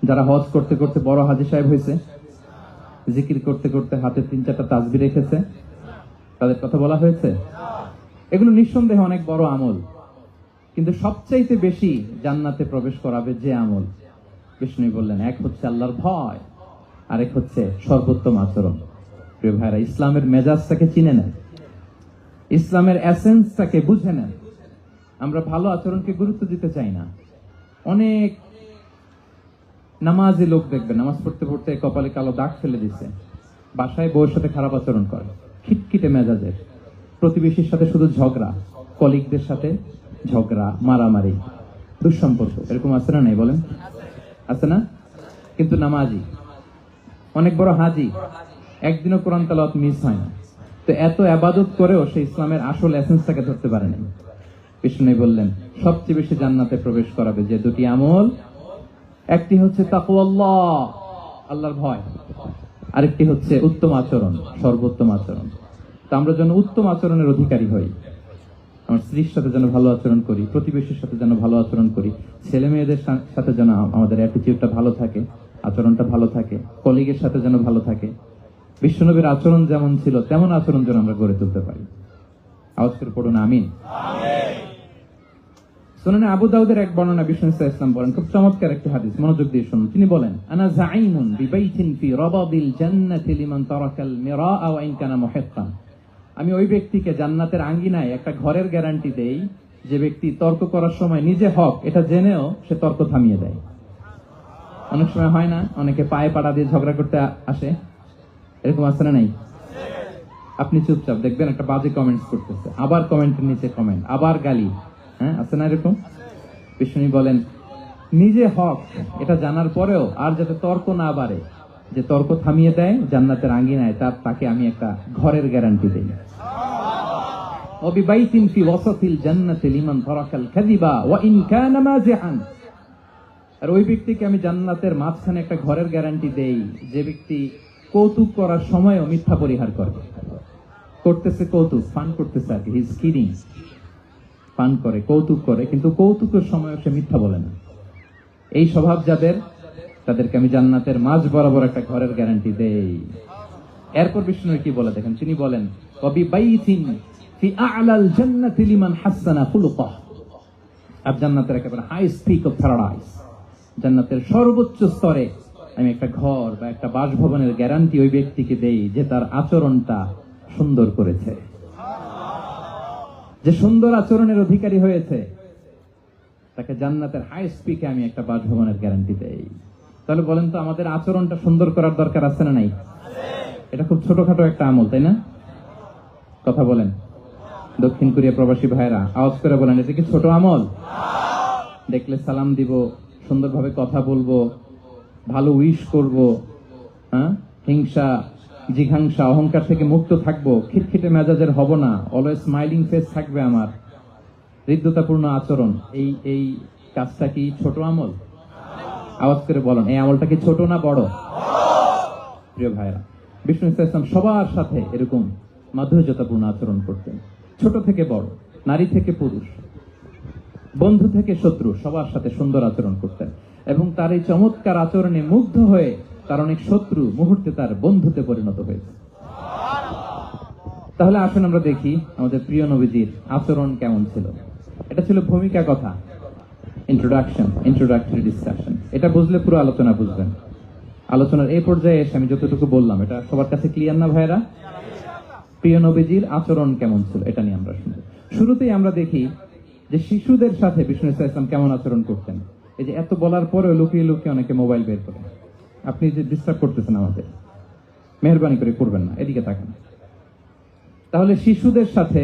যারা হজ করতে করতে বড় হাজী সাহেব হয়েছে, জিকির করতে করতে হাতে 3-4টা তাসবিহ রেখেছে, তাদের কথা বলা হয়েছে? এগুলো নিঃসন্দেহে অনেক বড় আমল, কিন্তু সবচাইতে বেশি জান্নাতে প্রবেশ করাবে যে আমল, বিষ্ণু বললেন এক হচ্ছে আল্লাহর ভয় আর এক হচ্ছে সর্বোত্তম আচরণ। প্রিয় ভাইরা, ইসলামের মেজাজটাকে চিনে নেন, ইসলামের এসেন্সটাকে বুঝে নেন। আমরা ভালো আচরণকে গুরুত্ব দিতে চাই না। অনেক নামাজি লোক দেখবেন নামাজ পড়তে পড়তে কপালে কালো দাগ ফেলে দিচ্ছে, বাসায় বউয়ের সাথে খারাপ আচরণ করে, খিটখিটে মেজাজের, প্রতিবেশীর সাথে শুধু ঝগড়া, কলিগদের সাথে ঝগড়া, মারামারি, দুঃসম্পর্ক, এরকম আছে না? নাই বলেন, আছে না? কিন্তু নামাজি, অনেক বড় হাজি, একদিনও কোরআন তেলাওয়াত মিস হয় না। তো এত ইবাদত করেও সে ইসলামের আসল এসেন্সটাকে ধরতে পারেনি। বিষ্ণু বললেন সবচেয়ে বেশি জান্নাতে প্রবেশ করাবে যে দুটি আমল, একটি হচ্ছে তাকওয়াল্লাহ, আল্লাহর ভয়, আরেকটি হচ্ছে উত্তম আচরণ, সর্বোত্তম আচরণ। তো আমরা যেন উত্তম আচরণের অধিকারী হই, আমার স্ত্রীর সাথে যেন ভালো আচরণ করি, প্রতিবেশীর সাথে যেন ভালো আচরণ করি, ছেলে মেয়েদের সাথে যেন আমাদের অ্যাটিটিউডটা ভালো থাকে, আচরণটা ভালো থাকে, কলিগের সাথে যেন ভালো থাকে। বিশ্বনবীর আচরণ যেমন ছিল তেমন আচরণ যেন আমরা গড়ে তুলতে পারি। আওয়াজ করে পড়ুন আমিন। সুনানে আবু দাউদের এক বর্ণনা বিষ্ণু ইসলাম বলেন, খুব চমৎকার একটি হাদিস, মনোযোগ দিয়ে শুনুন। তিনি বলেন আনা যাঈমুন বিবাইতিন ফি রাবাদিল জান্নাতি লিমান তারাকাল মিরাআ ওয়া ইন কানা মুহিক্কান, আমি ওই ব্যক্তিকে জান্নাতের আঙ্গিনায় একটা ঘরের গ্যারান্টি দেই যে ব্যক্তি তর্ক করার সময় নিজে হক এটা জেনেও সে তর্ক থামিয়ে দেয়। অনেক সময় হয় না, অনেকে পায়ে পাড়া দিয়ে ঝগড়া করতে আসে, এরকম আছে না নাই? আপনি চুপচাপ দেখবেন একটা বাজে কমেন্টস করতেছে, আবার কমেন্টের নিচে কমেন্ট, আবার গালি, হ্যাঁ আছে না এরকম? বিষ্ণু বলেন নিজে হক এটা জানার পরেও আর যাতে তর্ক না বাড়ে, যে তর্ক থামিয়ে দেয় জান্নাতের আঙ্গিনায়, তাকে আমি একটা ঘরের গ্যারান্টি দেই। ওয়াবিবাইতিন ফি ওয়াসাতিল জান্নাতি লিমান তারাকাল কাযিবা ওয়া ইন কানা মাযিহান, আর ওই ব্যক্তিকে আমি জান্নাতের মাঝখানে একটা ঘরের গ্যারান্টি দেই যে ব্যক্তি কৌতুক করার সময়ও মিথ্যা পরিহার করে। করতেছে কৌতুক, ফান করতেছে আর কি, হি ইজ কিডিং, ফান করে, কৌতুক করে, কিন্তু কৌতুকের সময়ও সে মিথ্যা বলে না। এই স্বভাব যাদের, তাদেরকে আমি জান্নাতের মাঝ বরাবর একটা ঘরের গ্যারান্টি দেই। এরপর বিষ্ণু কি বলে দেখেন, তিনি বলেন ওয়াবিবাইতিন ফি আ'লাল জান্নাতি লিমান হাসানা খুলুকাহ, আর জান্নাতের একেবারে হাই স্পিক অফ প্যারাডাইস, জান্নাতের সর্বোচ্চ স্তরে আমি একটা ঘর বা একটা বাসভবনের গ্যারান্টি ওই ব্যক্তিকে দেই যে তার আচরণটা সুন্দর করেছে, যে সুন্দর আচরণের অধিকারী হয়েছে, তাকে জান্নাতের হাই স্পিকে আমি একটা বাসভবনের গ্যারান্টি দেই। তাহলে বলেন তো আমাদের আচরণটা সুন্দর করার দরকার আছে না নাই? এটা খুব ছোটখাটো একটা আমল, তাই না? কথা বলেন দক্ষিণ কোরিয়া প্রবাসী ভাইরা, আওয়াজ করে বলেন এটা কি ছোট আমল? দেখলে সালাম দিব, সুন্দরভাবে কথা বলবো, ভালো উইশ করব, হ্যাঁ, হিংসা জিঘাংসা অহংকার থেকে মুক্ত থাকবো, খিটখিটে মেজাজের হব না, অলওয়েজ স্মাইলিং ফেস থাকবে আমার, হৃদ্যতাপূর্ণ আচরণ। এই কাজটা কি ছোট আমল? আওয়াজ করে বলেন এই আমলটা কি ছোট না বড়? প্রিয় ভাইরা, বিষ্ণু ইসলাম সবার সাথে এরকম মাধুর্যতাপূর্ণ আচরণ করতেন, ছোট থেকে বড়, নারী থেকে পুরুষ, বন্ধু থেকে শত্রু, সবার সাথে সুন্দর আচরণ করতেন। এবং তার এই চমৎকার আচরণে মুগ্ধ হয়ে তার অনেক শত্রু মুহূর্তে তার বন্ধুতে পরিণত হয়েছে। তাহলে আসুন আমরা দেখি আমাদের প্রিয় নবীজির আচরণ কেমন ছিল। এটা ছিল ভূমিকা কথা, ইন্ট্রোডাক্টরি ডিসকাশন। এটা বুঝলে পুরো আলোচনা বুঝবেন। আলোচনার এই পর্যায়ে এসে আমি যতটুকু বললাম এটা সবার কাছে ক্লিয়ার না ভাইরা? প্রিয় নবীজির আচরণ কেমন ছিল এটা নিয়ে আমরা শুনবো। শুরুতেই আমরা দেখি যে শিশুদের সাথে বিষ্ণু ইসলাম কেমন আচরণ করতেন। এই যে এত বলার পরেও লুকিয়ে লুকিয়ে অনেকে মোবাইল বের করে, আপনি যে ডিস্টার্ব করতেছেন আমাদের, মেহরবানি করে করবেন না, এদিকে তাকান। তাহলে শিশুদের সাথে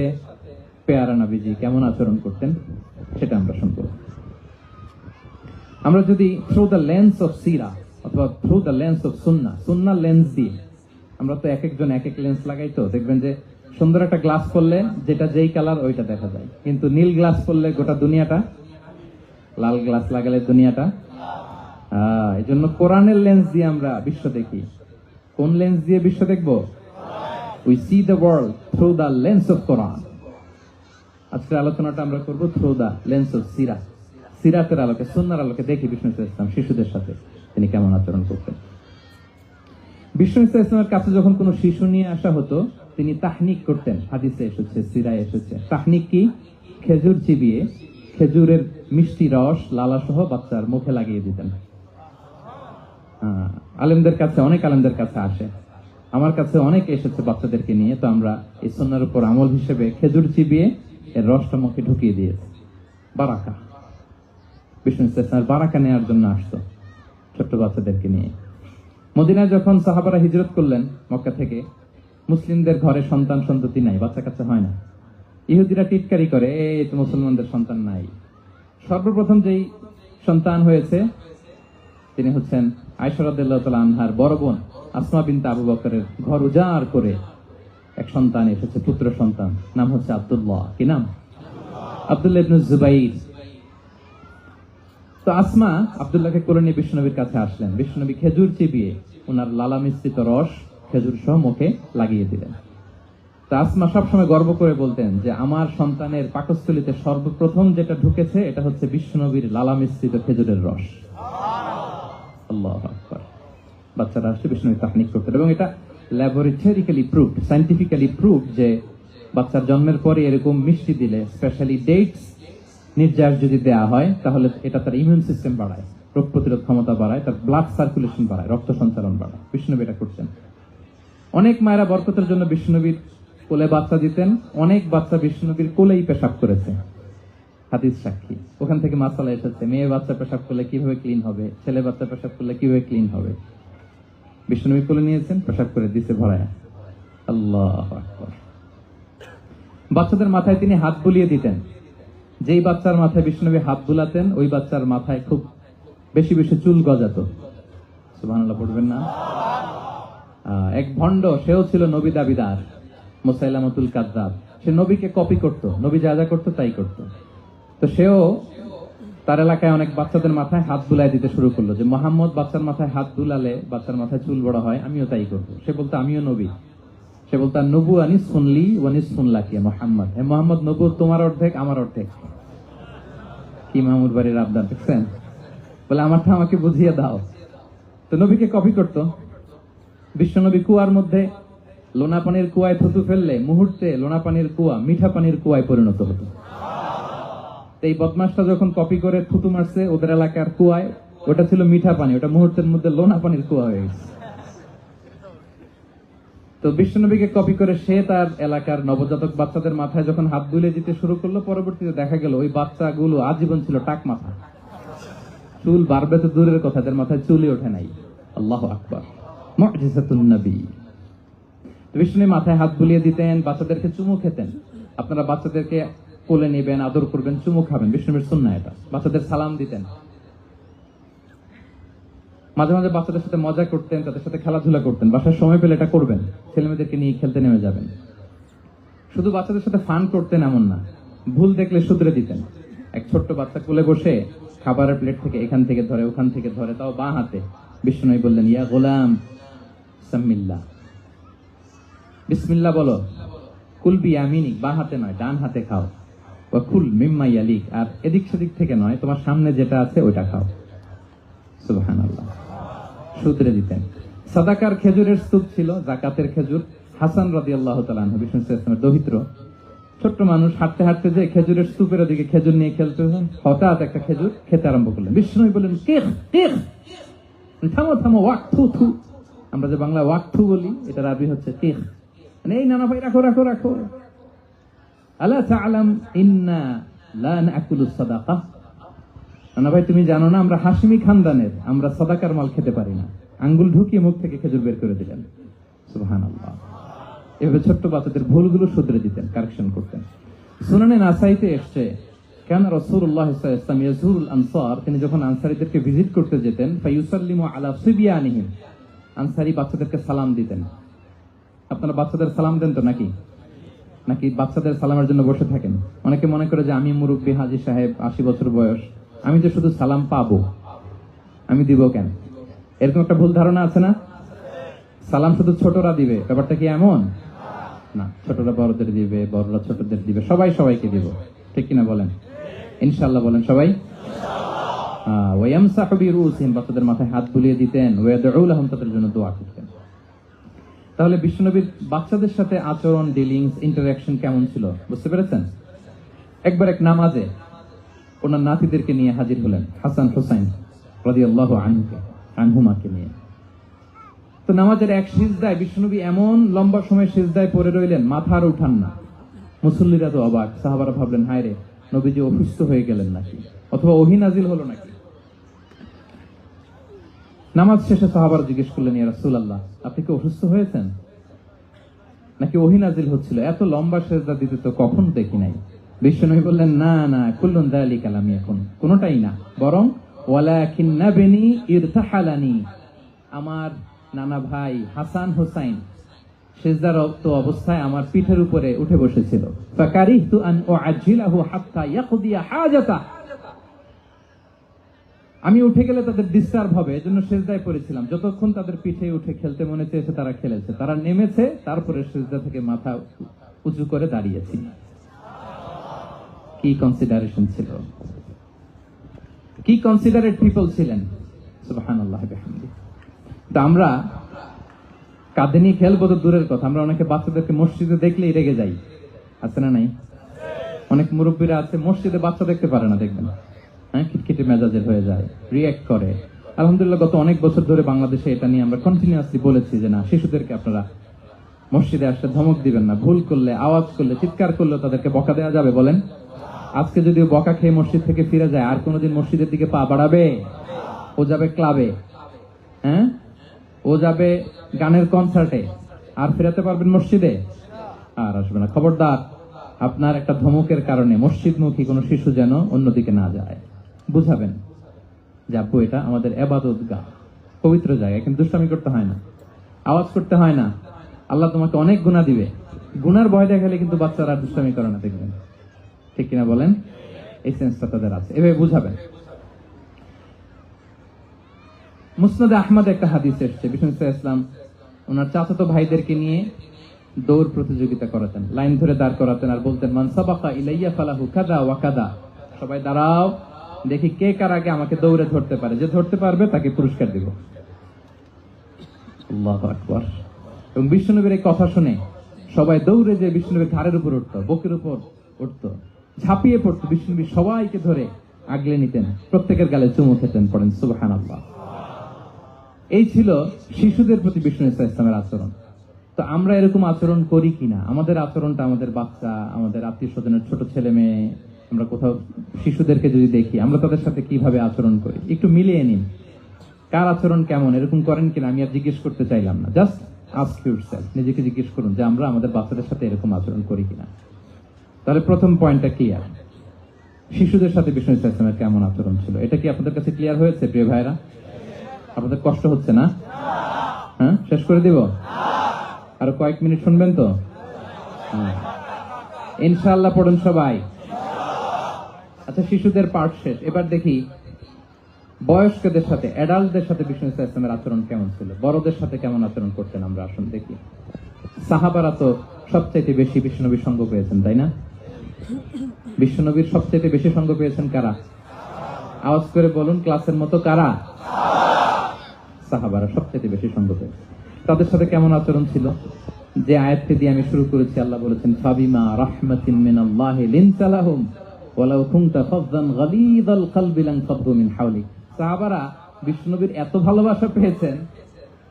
পেয়ারা নবীজি কেমন আচরণ করতেন সেটা আমরা শুনবো। আমরা যদি থ্রু দ্য লেন্স অফ সিরা অথবা through the lens of Sunnah lens দিয়ে, আমরা তো এক একজন এক এক লেন্স লাগাই, তো দেখবেন যে সুন্দর একটা গ্লাস পরলে যেটা যেই কালার ওইটা দেখা যায়, কিন্তু নীল গ্লাস পরলে গোটা দুনিয়াটা, লাল গ্লাস লাগালে দুনিয়াটা। এই জন্য কোরআনের লেন্স দিয়ে আমরা বিশ্ব দেখি। কোন লেন্স দিয়ে বিশ্ব দেখবো? We see the world through the lens of Quran. আজকের আলোচনাটা আমরা করবো থ্রু দ্য লেন্স অফ সিরাতের আলোকে, সুন্নাহর আলোকে দেখি বিষ্ণু ইসলাম শিশুদের সাথে তিনি কেমন আচরণ করতেন। বিষ্ণু ইসলামের কাছে যখন কোনো শিশু নিয়ে আসা হতো তিনি তাহনিক করতেন। হাদিসে এসেছে, সিরায় এসেছে। তাহনিক কি? খেজুর চিবিয়ে খেজুরের মিষ্টি রস লালা সহ বাচ্চার মুখে লাগিয়ে দিতেন। আলেমদের কাছে, অনেক আলেমদের কাছে আসে, আমার কাছে অনেক এসেছে বাচ্চাদেরকে নিয়ে, তো আমরা এই সুন্নাহর উপর আমল হিসেবে খেজুর চিবিয়ে এর রসটা মুখে ঢুকিয়ে দিয়েছি। বারাকা, বিষ্ণু ইসলামের বারাকা নেওয়ার জন্য আসতো ছোট্ট বাচ্চাদেরকে নিয়ে। মদিনায় যখন সাহাবারা হিজরত করলেন মক্কা থেকে, মুসলিমদের ঘরে সন্তান সন্ততি নাই, বাচ্চা কাচ্চা হয় না। ইহুদিরা টিটকারি করে, এই তো মুসলমানদের সন্তান নাই। সর্বপ্রথম যেই সন্তান হয়েছে তিনি হচ্ছেন আয়েশা রাদিয়াল্লাহু তাআলা আনহার বড় বোন আসমা বিনতে আবু বকরের ঘর উজাড় করে এক সন্তান এসেছে, পুত্র সন্তান, নাম হচ্ছে আব্দুল্লাহ। কি নাম? আব্দুল্লাহ ইবনে জুবাইর। তো আসমা আব্দুল্লাহকে কোলে নিয়ে বিশ্বনবীর কাছে আসলেন। বিশ্বনবী খেজুর চিবিয়ে ওনার লালা মিশ্রিত রস খেজুর সহ মুখে লাগিয়ে দিলেন। তো আসমা সবসময় গর্ব করে বলতেন যে আমার সন্তানের পাকস্থলীতে সর্বপ্রথম যেটা ঢুকেছে এটা হচ্ছে বিশ্বনবীর লালা মিশ্রিত খেজুরের রস। আল্লাহু আকবার। বাচ্চারা আসলে বিষ্ণু তাহনিক করতেন এবং এটা ল্যাবরেটরিক্যালি প্রুভড, সায়েন্টিফিক্যালি প্রুভড যে বাচ্চার জন্মের পরে এরকম মিষ্টি দিলে, স্পেশালি ডেটস নির্যাস যদি দেয়া হয়, তাহলে এটা তার ইমিউন সিস্টেম বাড়ায়, রোগ প্রতিরোধ ক্ষমতা বাড়ায়, তার ব্লাড সার্কুলেশন বাড়ায়, রক্ত সঞ্চালন বাড়ায়। বিষ্ণুনবী এটা করতেন। অনেক মায়েরা বরকতের জন্য বিষ্ণুনবীর কোলে বাচ্চা দিতেন। অনেক বাচ্চা বিষ্ণুনবীর কোলেই পেশাব করেছে, হাদিস সাক্ষী। ওখান থেকে মাসালা এসেছে, মেয়ে বাচ্চা পেশাব করলে কিভাবে ক্লিন হবে, ছেলে বাচ্চা পেশাব করলে কিভাবে ক্লিন হবে। বিষ্ণুনবী কোলে নিয়েছেন, পেশাব করে দিছে ভরায়। আল্লাহু আকবার। বাচ্চাদের মাথায় তিনি হাত বুলিয়ে দিতেন। যেই বাচ্চার মাথায় বিষ্ণুনবী হাত বুলাতেন ওই বাচ্চার মাথায় খুব বেশি বেশি চুল গজাতো। সুবহানাল্লাহ পড়বেন না? এক ভণ্ড, সেও ছিল নবী দাবিদার, মুসাইলামাতুল কাযযাব। সে নবীকে কপি করত, নবী যা যা করতো তাই করত। তো সেও তার এলাকায় অনেক বাচ্চাদের মাথায় হাত বুলাই দিতে শুরু করলো যে মুহাম্মদ বাচ্চার মাথায় হাত বুলালে বাচ্চার মাথায় চুল বড় হয়, আমিও তাই করবো। সে বলতো আমিও নবী। সে বলতো নবু আনি শুনলি ওয়ানি শুনলাকি মোহাম্মদ, হে মোহাম্মদ, নবু তোমার অর্ধেক আমার অর্ধেক। কি মামুর বাড়ির আবদার দেখছেন? বলে আমারটা আমাকে বুঝিয়ে দাও। তো নবীকে কপি করত। বিশ্বনবী কুয়ার মধ্যে লোনা পানির কুয়ায় থুতু ফেললে মুহূর্তে লোনা পানির কুয়া মিঠা পানির কুয়ায় পরিণত হতো। তো এই বদমাসটা যখন কপি করে থুতু মারছে ওদের এলাকার কুয়ায়, ওটা ছিল মিঠা পানি, ওটা মুহূর্তের মধ্যে লোনা পানির কুয়া হয়ে গেছে। তো বিশ্বনবীকে কপি করে সে তার এলাকার নবজাতক বাচ্চাদের মাথায় যখন হাত বুলিয়ে দিতে শুরু করলো, পরবর্তীতে দেখা গেল ওই বাচ্চাগুলো আজীবন ছিল টাক মাথা। চুল বাড়বে তো দূরের কথা, তাদের মাথায় চুলই ওঠে নাই। আল্লাহু আকবার, মুজিজাতুন নবী। বিষ্ণু মাথায় হাত বুলিয়ে দিতেন, বাচ্চাদেরকে চুমু খেতেন। আপনারা বাচ্চাদেরকে কোলে নেবেন, আদর করবেন, চুমু খাবেন, বিষ্ণুর সুন্নাহ এটা। বাচ্চাদের সালাম দিতেন, মাঝে মাঝে বাচ্চাদের সাথে মজা করতেন, তাদের সাথে খেলাধুলা করতেন। বাসার সময় পেলে এটা করবেন, ছেলেমেয়েদেরকে নিয়ে খেলতে নেমে যাবেন। শুধু বাচ্চাদের সাথে ফান করতেন এমন না, ভুল দেখলে শুধরে দিতেন। এক ছোট্ট বাচ্চা কোলে বসে খাবারের প্লেট থেকে এখান থেকে ধরে ওখান থেকে ধরে, তাও বাঁ হাতে। বিষ্ণু বললেন, ইয়া গোলাম সাম্মিল্লাহ, বিসমিল্লাহ বলো। কুল বিয়ামিনিক, বাঁ হাতে নয় ডান হাতে খাও। ওয়া কুল মিম্মা ইয়ালিক, আর এদিক সেদিক থেকে নয়, তোমার সামনে যেটা আছে ওইটা খাও। সুবহানাল্লাহ, শুধরে দিতেন। সাদাকার খেজুরের স্তূপ ছিল, যাকাতের খেজুর। হাসান রাদিয়াল্লাহু তাআলা আনহু, বিষ্ণু সাল্লাল্লাহু আলাইহি ওয়াসাল্লামের দৌহিত্র, ছোট্ট মানুষ, হাঁটতে হাঁটতে যে খেজুরের স্তূপের ওদিকে খেজুর নিয়ে খেলতে, হঠাৎ একটা খেজুর খেতে আরম্ভ করলেন। বিষ্ণু বললেন, কেখ কেখ, থামো থামো, ওয়াক থু থু। আমরা যে বাংলা ওয়াক থু বলি, এটার আরবি হচ্ছে কেখ। মানে এই নানা ভাই রাখো রাখো রাখো। আলা তাআলাম ইন্না লা নাকুলুস সাদাকা, নানা ভাই তুমি জানো না আমরা হাশিমি খানদানের, আমরা সাদাকার মাল খেতে পারি না। আঙ্গুল ঢুকিয়ে মুখ থেকে খেজুর বের করে দিলেন। সুবহানাল্লাহ। এভাবে ছোট্ট বাচ্চাদের ভুলগুলো শুধরে দিতেন, কারেকশন করতেন। সুনানে নাসাইতে এসছে, কেন রাসূলুল্লাহ সাল্লাল্লাহু আলাইহি ওয়াসাল্লাম ইয়াজুরুল আনসার, তিনি যখন আনসারীদেরকে ভিজিট করতে যেতেন, ফায়ুসাল্লিমু আলা সিবিয়ানিহিম, আনসারী বাচ্চাদেরকে সালাম দিতেন। আপনারা বাচ্চাদের সালাম দেন তো নাকি? নাকি বাচ্চাদের সালামের জন্য বসে থাকেন? অনেকে মনে করে যে আমি মুরব্বী হাজী সাহেব, 80 বছর বয়স, আমি তো শুধু সালাম পাবো, আমি দিব কেন? এরকম একটা ভুল ধারণা আছে না? সালাম শুধু ছোটরা দিবে, ব্যাপারটা কি এমন না? ছোটরা বড়দের দিবে, বড়রা ছোটদের দিবে, সবাই সবাইকে দিব, ঠিক কিনা বলেন? ইনশাআল্লাহ বলেন সবাই। ওয়ায়ামসাহু বিরুসিহিম, বাচ্চাদের মাথায় হাত বুলিয়ে দিতেন। ওয়াদউ লাহুম, তাদের জন্য দোয়া করতেন। তাহলে বিশ্বনবীর বাচ্চাদের সাথে আচরণ, ডিলিংস, ইন্টারঅ্যাকশন কেমন ছিল বুঝতে পেরেছেন? একবার এক নামাজে ওনার নাতিদেরকে নিয়ে হাজির হলেন, হাসান হুসাইন রাদিয়াল্লাহু আনহুমাকে নিয়ে। তো নামাজের এক সিজদায় বিশ্বনবী এমন লম্বা সময় সিজদায় পড়ে রইলেন, মাথা আর উঠান না। মুসল্লিরা তো অবাক, সাহাবারা ভাবলেন, হায় রে, নবীজি অসুস্থ হয়ে গেলেন নাকি, অথবা ওহী নাজিল হলো নাকি। নামাজ শেষে সাহাবারা জিজ্ঞেস করলেন, ইয়া রাসূলুল্লাহ, আপনি কি অসুস্থ হয়েছেন নাকি ওহী নাজিল হচ্ছিল? এত লম্বা সিজদা দিতে তো কখনো দেখি নাই। বিশ্বনবী বললেন, না না, কুল্লুন যালিকা লাম ইয়াকুন, কোনটাই না, বরং ওয়ালাকিন্না বিনি ইরতাহালানি, আমার নানা ভাই হাসান হুসাইন সিজদারত অবস্থায় আমার পিঠের উপরে উঠে বসেছিল। ফাকারিহতু আন উআজ্জিলাহু হাত্তা ইয়াকদিয়া হাজাতা, আমি উঠে গেলে তাদের ডিস্টার্ব হবে, এজন্য সিজদায় পড়েছিলাম। যতক্ষণ তাদের পিঠে উঠে খেলতে মনে চেয়েছে তারা খেলেছে, তারা নেমেছে, তারপরে সিজদা থেকে মাথা উঁচু করে দাঁড়িয়েছি। কি কনসিডারেশন ছিল, কি কনসিডারেট পিপল ছিলেন। সুবহানাল্লাহ বিহামদি। তো আমরা কাঁধে নিয়ে খেলবো তো দূরের কথা, আমরা অনেকে বাচ্চাদেরকে মসজিদে দেখলেই রেগে যাই, আছে না নাই? অনেক মুরব্বীরা আছে মসজিদে বাচ্চা দেখতে পারে না, দেখবেন, হ্যাঁ, খিটখিটে মেজাজের হয়ে যায়, রিঅ্যাক্ট করে। আলহামদুলিল্লাহ গত অনেক বছর ধরে বাংলাদেশে এটা নিয়ে আমরা কন্টিনিউয়াসলি বলেছি যে না, শিশুদেরকে আপনারা মসজিদে আসলে ধমক দিবেন না, ভুল করলে, আওয়াজ করলে, চিৎকার করলে তাদেরকে বকা দেওয়া যাবে? বলেন। আজকে যদিও বকা খেয়ে মসজিদ থেকে ফিরে যায়, আর কোনোদিন মসজিদের দিকে পা বাড়াবে? ও যাবে ক্লাবে, হ্যাঁ, ও যাবে গানের কনসার্টে, আর ফেরাতে পারবেন মসজিদে? আর আসবে না। খবরদার, আপনার একটা ধমকের কারণে মসজিদমুখী কোনো শিশু যেন অন্যদিকে না যায়। বুঝাবেন যে আব্বু, এটা আমাদের ইবাদতগাহ, পবিত্র জায়গা, কিন্তু দুষ্টামি করতে হয় না, আওয়াজ করতে হয় না, আল্লাহ তোমাকে অনেক গুনাহ দিবে। গুনার ভয় দেখালে কিন্তু বাচ্চারা দুষ্টামি করে না, দেখবেন, ঠিক কিনা বলেন? এই সেন্সটা তাদের আছে, এভাবে বুঝাবেন। মুসনাদে আহমদ একটা হাদিস এসেছে, বিষ্ণু সাল্লাল্লাহু আলাইহি ওয়াসাল্লাম ওনার চাচাতো ভাইদেরকে নিয়ে দৌড় প্রতিযোগিতা করাতেন, লাইন ধরে দাঁড় করাতেন, আর বলতেন, মান সাবাকা ইলাইয়া ফালাহু কাদা ওয়া কাদা, সবাই দাঁড়াও, দেখি কে কার আগে আমাকে দৌড়ে ধরতে পারে, যে ধরতে পারবে তাকে পুরস্কার দিব। আল্লাহু আকবার। এবং বিষ্ণুনবীর এই কথা শুনে সবাই দৌড়ে যে বিষ্ণুনবীর ঘাড়ের উপর উঠতো, বুকের উপর উঠতো, ঝাঁপিয়ে পড়তো, বিশ্বনবী সবাইকে ধরে আগলে নিতেন, প্রত্যেকের গালে চুমু খেতেন, পড়েন সুবহানাল্লাহ। এই ছিল শিশুদের প্রতি বিষ্ণু ইসলামের আচরণ। তো আমরা এরকম আচরণ করি কিনা? আমাদের আচরণটা আমাদের বাচ্চা, আমাদের আত্মীয় স্বজনের ছোট ছেলে মেয়ে, আমরা কোথাও শিশুদেরকে যদি দেখি, আমরা তাদের সাথে কিভাবে আচরণ করি একটু মিলিয়ে নিন। কার আচরণ কেমন, এরকম করেন কিনা আমি আর জিজ্ঞেস করতে চাইলাম না, জাস্ট আস্ক ইউরসেলফ, নিজেকে জিজ্ঞেস করুন যে আমরা আমাদের বাচ্চাদের সাথে এরকম আচরণ করি কিনা। তাহলে প্রথম পয়েন্টটা ক্লিয়ার, শিশুদের সাথে বিষ্ণু ইসলামের কেমন আচরণ ছিল। এটা কি আপনাদের কাছে ক্লিয়ার হয়েছে প্রিয় ভাইরা? আপনাদের কষ্ট হচ্ছে না? হ্যাঁ, শেষ করে দিব? আরো কয়েক মিনিট শুনবেন তো? হ্যাঁ। ইনশাআল্লাহ পড়ুন সবাই। আচ্ছা, শিশুদের পার্ট শেষ, এবার দেখি বয়স্কদের সাথে, অ্যাডাল্টদের সাথে বিষ্ণু ইসলামের আচরণ কেমন ছিল, বড়দের সাথে কেমন আচরণ করতেন আমরা আসুন দেখি। সাহাবারা তো সবচাইতে বেশি বিশ্বনবীর সঙ্গ পেয়েছেন, তাই না? বিশ্বনবীর সবচাইতে বেশি সঙ্গ পেয়েছেন কারা? আওয়াজ করে বলুন, ক্লাসের মতো কারা? সাহাবারা সবচাইতে বেশি সঙ্গ পেয়েছেন। তাদের সাথে কেমন আচরণ ছিল? যে আয়াতটি দিয়ে আমি শুরু করেছি, আল্লাহ বলেছেন ফাবিমা রাহমাতিন মিনাল্লাহি লিনতা লাহুম ওয়ালাউ কুনতা ফাযযান গালিযাল কলবি লানফাদ্দু মিন হাওলিক। সাহাবারা বিশ্বনবীর এত ভালোবাসা পেয়েছেন,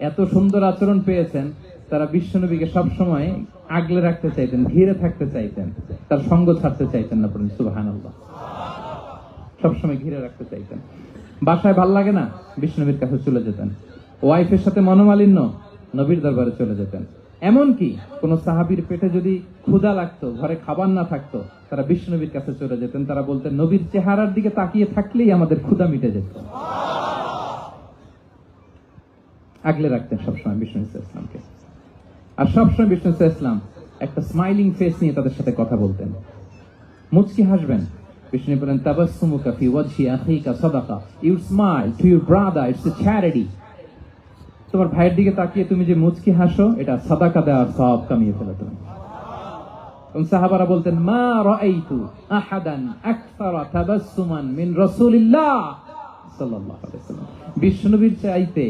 এত সুন্দর আচরণ পেয়েছেন, তারা বিশ্বনবীকে সবসময় আগলে রাখতে চাইতেন, ঘিরে থাকতে চাইতেন, তার সঙ্গ ছাড়তে চাইতেন না। পড়ুন সুবহানাল্লাহ। সবসময় ঘিরে রাখতে চাইতেন। বাসায় ভাল লাগে না, বিশ্বনবীর কাছে চলে যেতেন। ওয়াইফের সাথে মনোমালিন্য, নবীর দরবারে চলে যেতেন। এমনকি কোন সাহাবীর পেটে যদি ক্ষুধা লাগতো, ঘরে খাবার না থাকতো, তারা বিশ্বনবীর কাছে চলে যেতেন। তারা বলতেন নবীর চেহারার দিকে তাকিয়ে থাকলেই আমাদের ক্ষুধা মিটে যেত। আগলে রাখতেন সবসময় বিষ্ণু ইসলামকে। আর সবসময় বিষ্ণু ইসলাম একটা স্মাইলিং ফেস নিয়ে তাদের সাথে কথা বলতেন, মুচকি হাসবেন। বিষ্ণু বলেন তাবাসসুমুকা ফি ওয়াজহি আখিকা সাদাকা, you smile to your brother, it's a charity. তোমার ভাইয়ের দিকে তাকিয়ে তুমি যে মুচকি হাসো, এটা সাদাকা দেওয়ার সওয়াব কামিয়ে ফেলো তুমি। এবং সাহাবারা বলতেন মা রাআইতু আহাদান আকসারা তাবাসসুমান মিন রাসূলিল্লাহ সাল্লাল্লাহু আলাইহি ওয়াসাল্লাম। বিশ্বনবীর চাইতে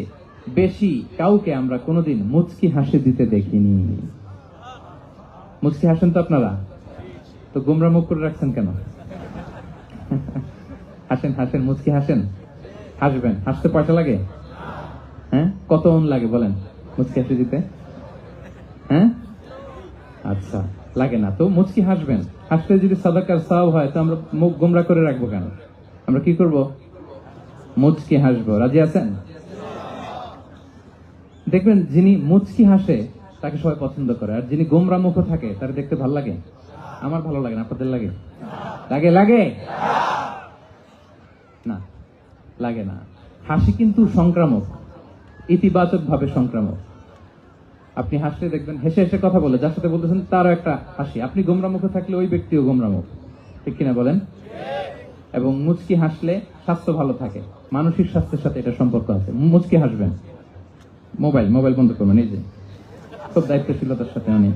বেশি কাউকে আমরা কোনোদিন মুচকি হাসি দিতে দেখিনি। মুচকি হাসেন তো আপনারা? তো গোমরা মুখ করে রাখছেন কেন? হাসেন হাসেন, মুচকি হাসেন, হাসবেন। হাসতে পয়সা লাগে? হ্যাঁ, কত অন লাগে বলেন মুচকি হাসি দিতে? হ্যাঁ, আচ্ছা, লাগে না তো মুচকি হাসবেন। হাসতে যদি সাদাকার সওয়াব হয়, তো আমরা মুখ গোমরা করে রাখবো কেন? আমরা কি করব? মুচকি হাসবো। রাজি আছেন? দেখবেন যিনি মুচকি হাসে তাকে সবাই পছন্দ করে, আর যিনি গোমরা মুখ থাকে তার দেখতে ভালো লাগে। আমার ভালো লাগে না, আপনাদের লাগে? লাগে? লাগে না, লাগে না। হাসি কিন্তু সংক্রামক, ইতিবাচক ভাবে সংক্রামক। আপনি হাসলে দেখবেন হেসে হেসে কথা বলে, যার সাথে বলতেছেন তারও একটা হাসি। আপনি গোমরা মুখে থাকলে ওই ব্যক্তিও গোমরা মুখ, ঠিক কিনা বলেন? এবং মুচকি হাসলে স্বাস্থ্য ভালো থাকে, মানসিক স্বাস্থ্যের সাথে এটা সম্পর্ক আছে। মুচকি হাসবেন। মোবাইল বন্ধ করবেন। এই যে খুব দায়িত্বশীলতার সাথে আমি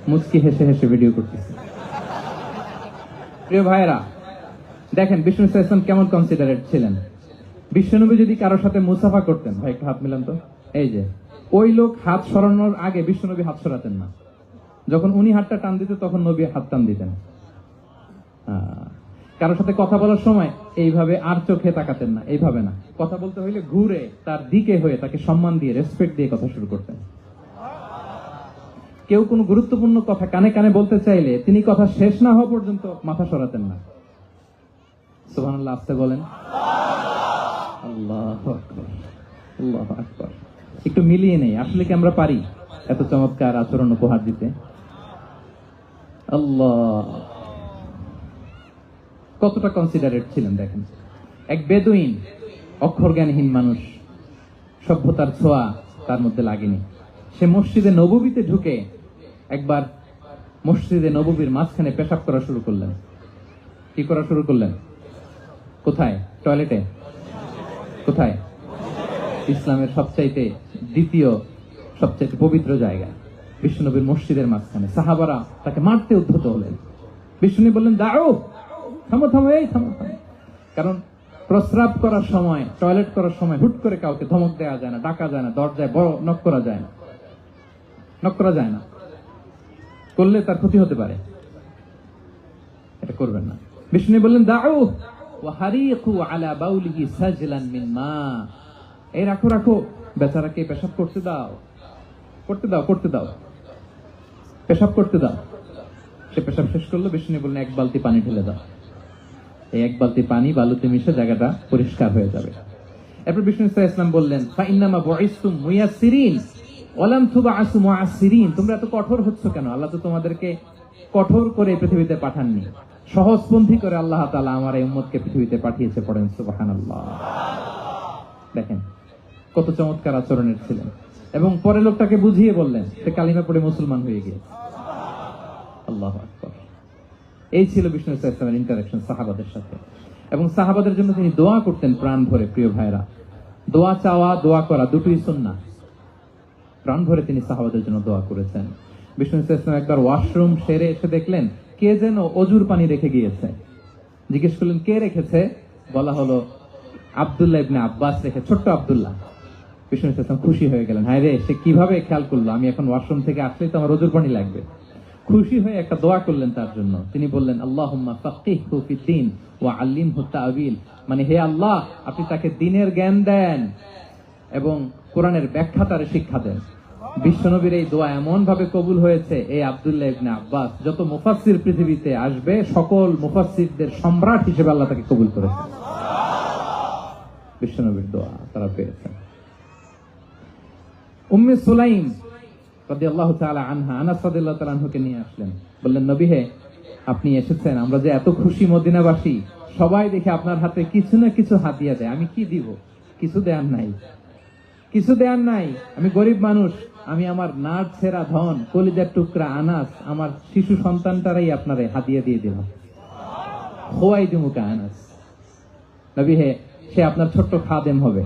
মুচকি হেসে হেসে ভিডিও করতেছি। প্রিয় ভাইয়েরা, দেখেন বিষ্ণু ইসলাম কেমন কনসিডারেট ছিলেন। বিশ্বনবী যদি কারোর সাথে মুসাফা করতেন, ভাই একটু হাত মিলান তো, এই যে ওই লোক হাত সরানোর আগে বিশ্বনবী হাত সরাতেন না। যখন উনি হাতটা টান দিতেন তখন নবী হাত টান দিতেন। কারোর সাথে কথা বলার সময় এইভাবে আর চোখে তাকাতেন না, এইভাবে না। কথা বলতে হইলে ঘুরে তার দিকে হয়ে তাকে সম্মান দিয়ে, রেসপেক্ট দিয়ে কথা শুরু করতেন। কেউ কোনো গুরুত্বপূর্ণ কথা কানে কানে বলতে চাইলে তিনি কথা শেষ না হওয়া পর্যন্ত মাথা সরাতেন না। সুবহানাল্লাহ, আস্তে বলেন। আল্লাহু আকবার, আল্লাহু আকবার। একটু মিলিয়ে নেই, আসলে কি আমরা পারি এত চমৎকার আচরণ উপহার দিতে? আল্লাহ, কতটা কনসিডারেট ছিলেন দেখেন। এক বেদুইন, অক্ষর জ্ঞানহীন মানুষ, সভ্যতার ছোঁয়া তার মধ্যে লাগেনি। সে মসজিদে নববীতে ঢুকে একবার মসজিদে নববীর মাঝখানে পেশাব করা শুরু করলেন। কি করা শুরু করলেন? কোথায়? টয়লেটে? কোথায়? ইসলামের সবচাইতে দ্বিতীয় সবচাইতে পবিত্র জায়গা, বিশ্বনবীর মসজিদের মাঝখানে। সাহাবারা তাকে মারতে উদ্ধত হলেন। বিষ্ণু বললেন দাও, থামো থামো, এই থামো থামো। কারণ প্রস্রাব করার সময়, টয়লেট করার সময় হুট করে কাউকে ধমক দেওয়া যায় না, ডাকা যায় না, দরজায় বড় নক করা যায় না, করলে তার ক্ষতি হতে পারে। এটা করবেন না। বিষ্ণু বললেন দাউ ওয়া হারিকু আলা বাউলিহি সাজলান মিন মা, এই রাখো রাখো, বেচারাকে পেশাব করতে দাও, করতে দাও, করতে দাও, পেশাব করতে দাও। সে পেশাব শেষ করলো, বিষ্ণু বললেন এক বালতি পানি ঢেলে দাও। এই এক বালতি পানি বালুতে মিশে জায়গাটা পরিষ্কার হয়ে যাবে। এরপর বিষ্ণু সাল্লাল্লাহু আলাইহি ওয়াসাল্লাম বললেন ফাইন্নামা বুইসতুম মুয়াসসিরিন ওয়া লাম তুবআসু মুআসসিরিন, তোমরা এত কঠোর হচ্ছ কেন? আল্লাহ তো তোমাদেরকে কঠোর করে পৃথিবীতে পাঠাননি, সহজপন্থী করে আল্লাহ তাআলা আমার এই উম্মতকে পৃথিবীতে পাঠিয়েছে। পড়েন সুবহানাল্লাহ। দেখেন কত চমৎকার আচরণের ছিলেন। এবং পরে লোকটাকে বুঝিয়ে বললেন, সে কালিমা পড়ে মুসলমান হয়ে গিয়েছে। আল্লাহু আকবার। এই ছিল বিষ্ণু সাল্লাল্লাহু আলাইহি ওয়াসাল্লামের ইন্টারঅ্যাকশন সাহাবাদের সাথে। এবং সাহাবাদের জন্য তিনি দোয়া করতেন প্রাণ ভরে। প্রিয় ভাইরা, দোয়া চাওয়া, দোয়া করা দুটোই সুন্নাহ। প্রাণ ভরে তিনি সাহাবাদের জন্য দোয়া করেছেন। বিষ্ণু সাল্লাল্লাহু আলাইহি ওয়াসাল্লাম একবার ওয়াশরুম সেরে এসে দেখলেন কে যেন অজুর পানি রেখে গিয়েছে। জিজ্ঞেস করলেন কে রেখেছে? বলা হলো আব্দুল্লাহ ইবনে আব্বাস রেখে, ছোট্ট আব্দুল্লাহ। বিষ্ণু সাল্লাল্লাহু আলাইহি ওয়াসাল্লাম খুশি হয়ে গেলেন, হায় রে, সে কিভাবে খেয়াল করলো আমি এখন ওয়াশরুম থেকে আসলেই তো আমার অজুর পানি লাগবে। খুশি হয়ে একটা দোয়া করলেন তার জন্য। তিনি বললেন আল্লাহুম্মা ফাক্কিহহু ফিদ্দীন ওয়া আল্লিমহু তা'ওয়িল, মানে হে আল্লাহ, আপনি তাকে দ্বীনের জ্ঞান দেন এবং কোরআনের ব্যাখ্যা তারে শিক্ষা দেন। বিশ্বনবীর এই দোয়া এমন ভাবে কবুল হয়েছে, এই আব্দুল্লাহ ইবনে আব্বাস যত মুফাসসির পৃথিবীতে আসবে সকল মুফাসসিরদের সম্রাট হিসেবে আল্লাহ তাকে কবুল করেছেন। বিশ্বনবীর দোয়া তারা পেয়েছেন। উম্মে সুলাইম রাদিয়াল্লাহু তাআলা আনহা, আনাস রাদিয়াল্লাহু তাআলা আনহুকে নিয়ে আসলেন, বললেন নবী হে, আপনি এসেছেন, আমরা যে এত খুশি মদিনাবাসী, সবাই দেখে আপনার হাতে কিছু না কিছু হাদিয়া দেয়, আমি কি দিব? কিছু দেয়ার নাই, কিছু দেয়ার নাই, আমি গরিব মানুষ, আমি আমার নাট ছেঁড়া ধন, কলিজার টুকরা আনাস, আমার শিশু সন্তানটারাই আপনারে হাদিয়া দিয়ে দিলাম। খোয়াই দিমুকা আনাস, নবী হে, সে আপনার ছোট্ট খাদেম হবে,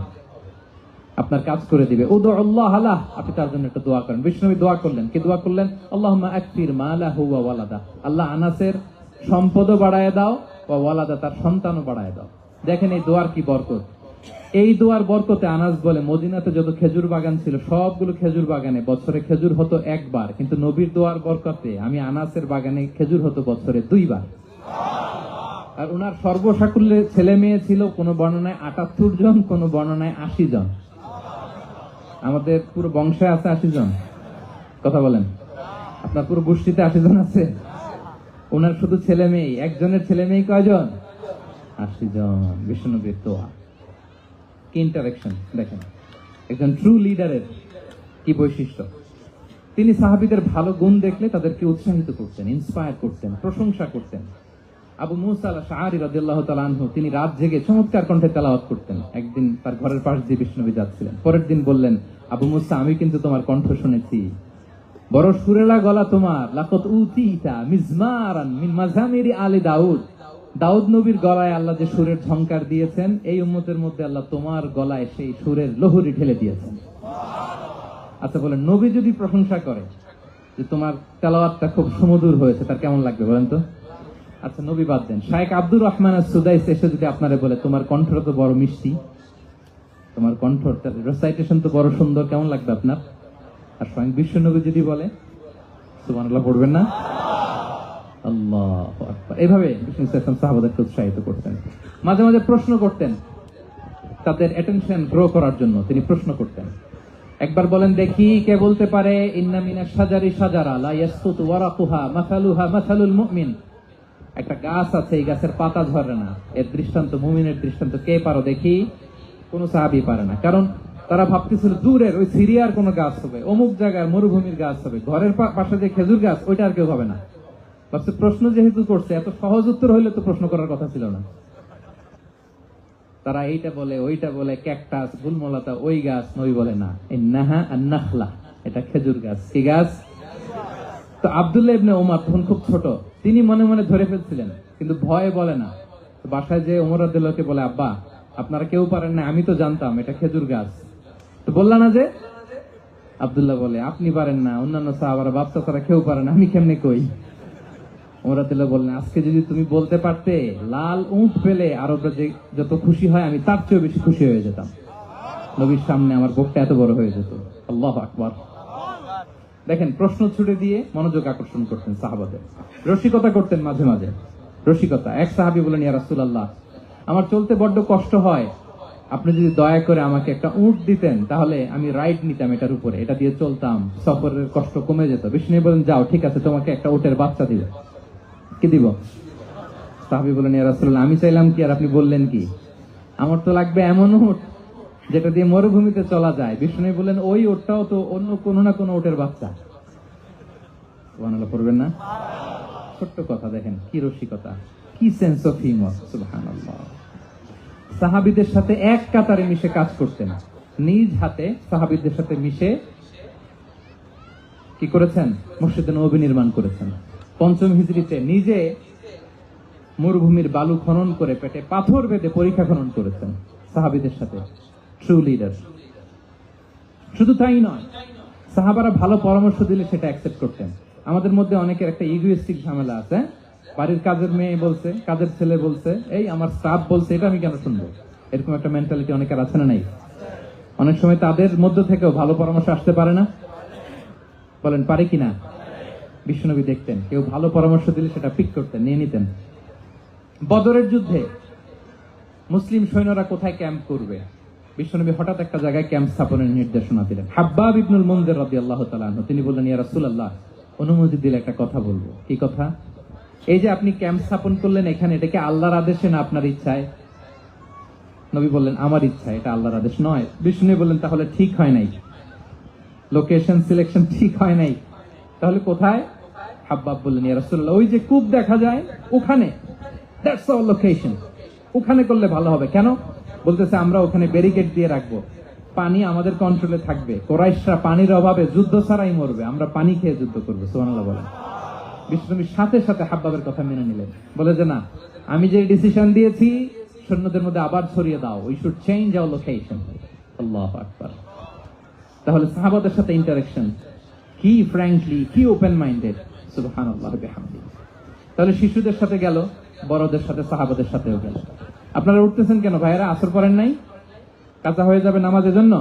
আপনার কাজ করে দিবে। উদু আল্লাহ আলাহ, আপনি তার জন্য একটা দোয়া করেন। বিষ্ণু দোয়া করলেন, কি দোয়া করলেন? আল্লাহুম্মা আকফির মালাহু ওয়া ওয়ালাদা, আল্লাহ আনাসের সম্পদও বাড়ায় দাও, ওয়া ওয়ালাদা, তার সন্তানও বাড়ায় দাও। দেখেন এই দোয়ার কি বরকত। এই দোয়ার বরকতে আনাস বলে মদিনাতে যত খেজুর বাগান ছিল সবগুলো খেজুর বাগানে বছরে খেজুর হতো একবার, কিন্তু নবীর দোয়ার বরকতে আমি আনাসের বাগানে খেজুর হতো বছরে 2 বার। আর ওনার সর্বসাকুল্যে ছেলে মেয়ে ছিল, কোন বর্ণনায় 78 জন, কোন বর্ণনায় 80 জন। আমাদের পুরো বংশে আছে 80 জন, কথা বলেন। আপনার পুরো গোষ্ঠীতে 80 জন আছে। ওনার শুধু ছেলে মেয়ে, একজনের ছেলে মেয়ে কয়জন? 80 জন। বিষ্ণুনবীর দোয়া কি ইন্টারেকশন দেখেন, একজন ট্রু লিডারের কি বৈশিষ্ট্য। তিনি সাহাবীদের ভালো গুণ দেখলে তাদেরকে উৎসাহিত করতেন, ইন্সপায়ার করতেন, প্রশংসা করতেন। আবু মুসা আল-আশআরী রাদিয়াল্লাহু তাআলা আনহু, তিনি রাত জেগে চমৎকার কণ্ঠে তেলাওয়াত করতেন। একদিন তার ঘরের পাশ দিয়ে বিষ্ণুনবী যাচ্ছিলেন, পরের দিন বললেন, আবু মুসা, আমি কিন্তু তোমার কণ্ঠ শুনেছি, বড় সুরেলা গলা তোমার। লাকাত উতিতা মিজমারান মিন মাজামিরি আলি দাউদ, দাউদ নবীর গলায় আল্লাহ যে সুরের ঝংকার দিয়েছেন, এই উম্মতের মধ্যে আল্লাহ তোমার গলায় সেই সুরের লহরী ঢেলে দিয়েছেন। আচ্ছা বলেন, নবী যদি প্রশংসা করে যে তোমার তেলাওয়াতটা খুব সুমধুর হয়েছে, তার কেমন লাগবে বলেন তো? আচ্ছা নবী বাদ দেন, শায়েখ আব্দুর রহমান আস-সুদাইস এসে যদি আপনারে বলে তোমার কণ্ঠটা তো বড় মিষ্টি, তোমার কণ্ঠ রেসাইটেশন তো বড় সুন্দর, কেমন লাগবে আপনার? আর স্বয়ং বিশ্বনবী যদি বলে, সুবহানাল্লাহ পড়বেন না? আল্লাহু আকবার। এইভাবে বিষ্ণু সাল্লাল্লাহু সাহাবাদেরকে উৎসাহিত করতেন। মাঝে মাঝে প্রশ্ন করতেন, তাদের অ্যাটেনশন গ্রো করার জন্য তিনি প্রশ্ন করতেন। একবার বলেন দেখি, কে বলতে পারে ইন্না মিনাশ শাজারি শাজারা লা ইয়াসকুতু ওয়ারাকুহা মাসালুহা মাসালুল মুমিন, একটা গাছ আছে, এই গাছের পাতা ঝরে না, এর দৃষ্টান্ত মুমিনের দৃষ্টান্ত। কে পারো দেখি? কোন সাহাবী পারে না, কারণ তারা ভাবতেছিল দূরের ওই সিরিয়ার কোন গাছ হবে, অমুক জায়গার মরুভূমির গাছ হবে, ঘরের পাশে যে খেজুর গাছ ওইটা আর কেউ হবে না। ভাবছে প্রশ্ন যেহেতু করছে, এত সহজ উত্তর হইলে তো প্রশ্ন করার কথা ছিল না। তারা এইটা বলে, ওইটা বলে, ক্যাকটাস, গুলমলতা, ওই গাছ। নবী বলে না, ইন্নাহা আন-নাখলা, এটা খেজুর গাছ। কি গাছ? তো আব্দুল্লাহ ইবনে ওমর তখন খুব ছোট, তিনি মনে মনে ধরে ফেলছিলেন, কিন্তু ভয়ে বলে না। তো বাসায় যে ওমর রাদিয়াল্লাহুকে বলে, আব্বা আপনারা কেউ পারেন না, আমি তো জানতাম এটা খেজুর গাছ, তো বললা না যে? আব্দুল্লাহ বলে, আপনি পারেন না, অন্যান্য সাহাবারা বাচ্চা তারা কেউ পারে না, আমি কেমনে কই? ওমর রাদিয়াল্লাহু বললেন, আজকে যদি তুমি বলতে পারতে লাল উট পেলে আরবরা যে যত খুশি হয়, আমি তার চেয়েও বেশি খুশি হয়ে যেতাম। নবীর সামনে আমার বুকটা এত বড় হয়ে যেত। আল্লাহু আকবার। দেখেন প্রশ্ন ছুড়ে দিয়ে মনোযোগ আকর্ষণ করতেন সাহাবাদের, রসিকতা করতেন মাঝে মাঝে। রসিকতা। এক সাহাবী বলেন, ইয়া রাসূলুল্লাহ, আমার চলতে বড্ড কষ্ট হয়, আপনি যদি দয়া করে আমাকে একটা উট দিতেন তাহলে আমি রাইড নিতাম এটার উপরে, এটা দিয়ে চলতাম, সফরের কষ্ট কমে যেত। বিষ্ণু বলেন, যাও, ঠিক আছে, তোমাকে একটা উটের বাচ্চা দিব। কি দিব? সাহাবী বলেন, ইয়া রাসূলুল্লাহ, আমি চাইলাম কি আর আপনি বললেন কি? আমার তো লাগবে এমন উট যেটা দিয়ে মরুভূমিতে চলা যায়। বিষ্ণু বলেন, ওই উটটাও তো অন্য কোনো না কোনো উটের বাচ্চা। সুবহানাল্লাহ পড়বেন না? ছোট্ট কথা, দেখেন কি রসিকতা, কি সেন্স অফ হিউমার। সুবহানাল্লাহ। সাহাবীদের সাথে এক কাতারে মিশে কাজ করতেন, নিজ হাতে সাহাবীদের সাথে মিশে কি করেছেন? মসজিদে নববী নির্মাণ করেছেন। ৫ম হিজরিতে নিজে মরুভূমির বালু খনন করে পেটে পাথর বেঁধে পরীক্ষা খনন করেছেন সাহাবীদের সাথে। True leader. শুধু তাই নয়, সাহাবারা ভালো পরামর্শ দিলে সেটা অ্যাকসেপ্ট করতেন। আমাদের মধ্যে অনেকের একটা ইগোইস্টিক ঝামেলা আছে, বাড়ির কাজের মেয়ে বলছে, কাজের ছেলে বলছে, এই আমার স্টাফ বলছে, এটা আমি কেন শুনবো? এরকম একটা মেন্টালিটি অনেকের আছে না নাই? অনেক সময় তাদের মধ্য থেকেও ভালো পরামর্শ আসতে পারে না? বলেন পারে কিনা? বিশ্বনবী দেখতেন কেউ ভালো পরামর্শ দিলে সেটা পিক করতেন, নিয়ে নিতেন। বদরের যুদ্ধে মুসলিম সৈন্যরা কোথায় ক্যাম্প করবে, বিশ্বনবী হঠাৎ একটা জায়গায় ক্যাম্প স্থাপনের নির্দেশনা দিলেন। হাব্বাব ইবনুল মুনজির রাদিয়াল্লাহু তাআলা আনহু, তিনি বললেন, ইয়া রাসূলুল্লাহ, অনুমতি দিলে একটা কথা বলবো। কি কথা? এই যে আপনি ক্যাম্প স্থাপন করলেন এখানে, এটা কি আল্লাহর আদেশে না আপনার ইচ্ছায়? নবী বললেন, আমার ইচ্ছা, এটা আল্লাহর আদেশ নয়। বিষ্ণু বললেন, তাহলে ঠিক হয় নাই, লোকেশন সিলেকশন ঠিক হয় নাই, তাহলে কোথায়? হাব্বাব বললেন, ইয়া রাসূলুল্লাহ, ওই যে কূপ দেখা যায় ওখানে, দ্যাটস আওয়ার লোকেশন, ওখানে করলে ভালো হবে। কেন? বলতেছে, আমরা ওখানে ব্যারিকেড দিয়ে রাখবো, পানি আমাদের কন্ট্রোলে থাকবে, কুরাইশরা পানির অভাবে যুদ্ধ ছাড়াই মরবে, আমরা পানি খেয়ে যুদ্ধ করবো। সুবহানাল্লাহ বলেন। বিশ্বনবীর সাথে সাথে হাব্বাবের কথা মেনে নিলেন, বলে যে না, আমি যে ডিসিশন দিয়েছি সৈন্যদের মধ্যে আবার ছড়িয়ে দাও, we should change our location. আল্লাহু আকবার। তাহলে সাহাবাদের সাথে ইন্টারেকশন কি ফ্র্যাঙ্কলি, কি ওপেন মাইন্ডেড। সুবহানাল্লাহ বিহামদিহি। তাহলে শিশুদের সাথে গেল, বড়দের সাথে, সাহাবাদের সাথেও গেল। আপনারা উঠতেছেন কেন ভাইয়েরা? আসর পড়েন নাই? কাজা হয়ে যাবে নামাজের জন্য?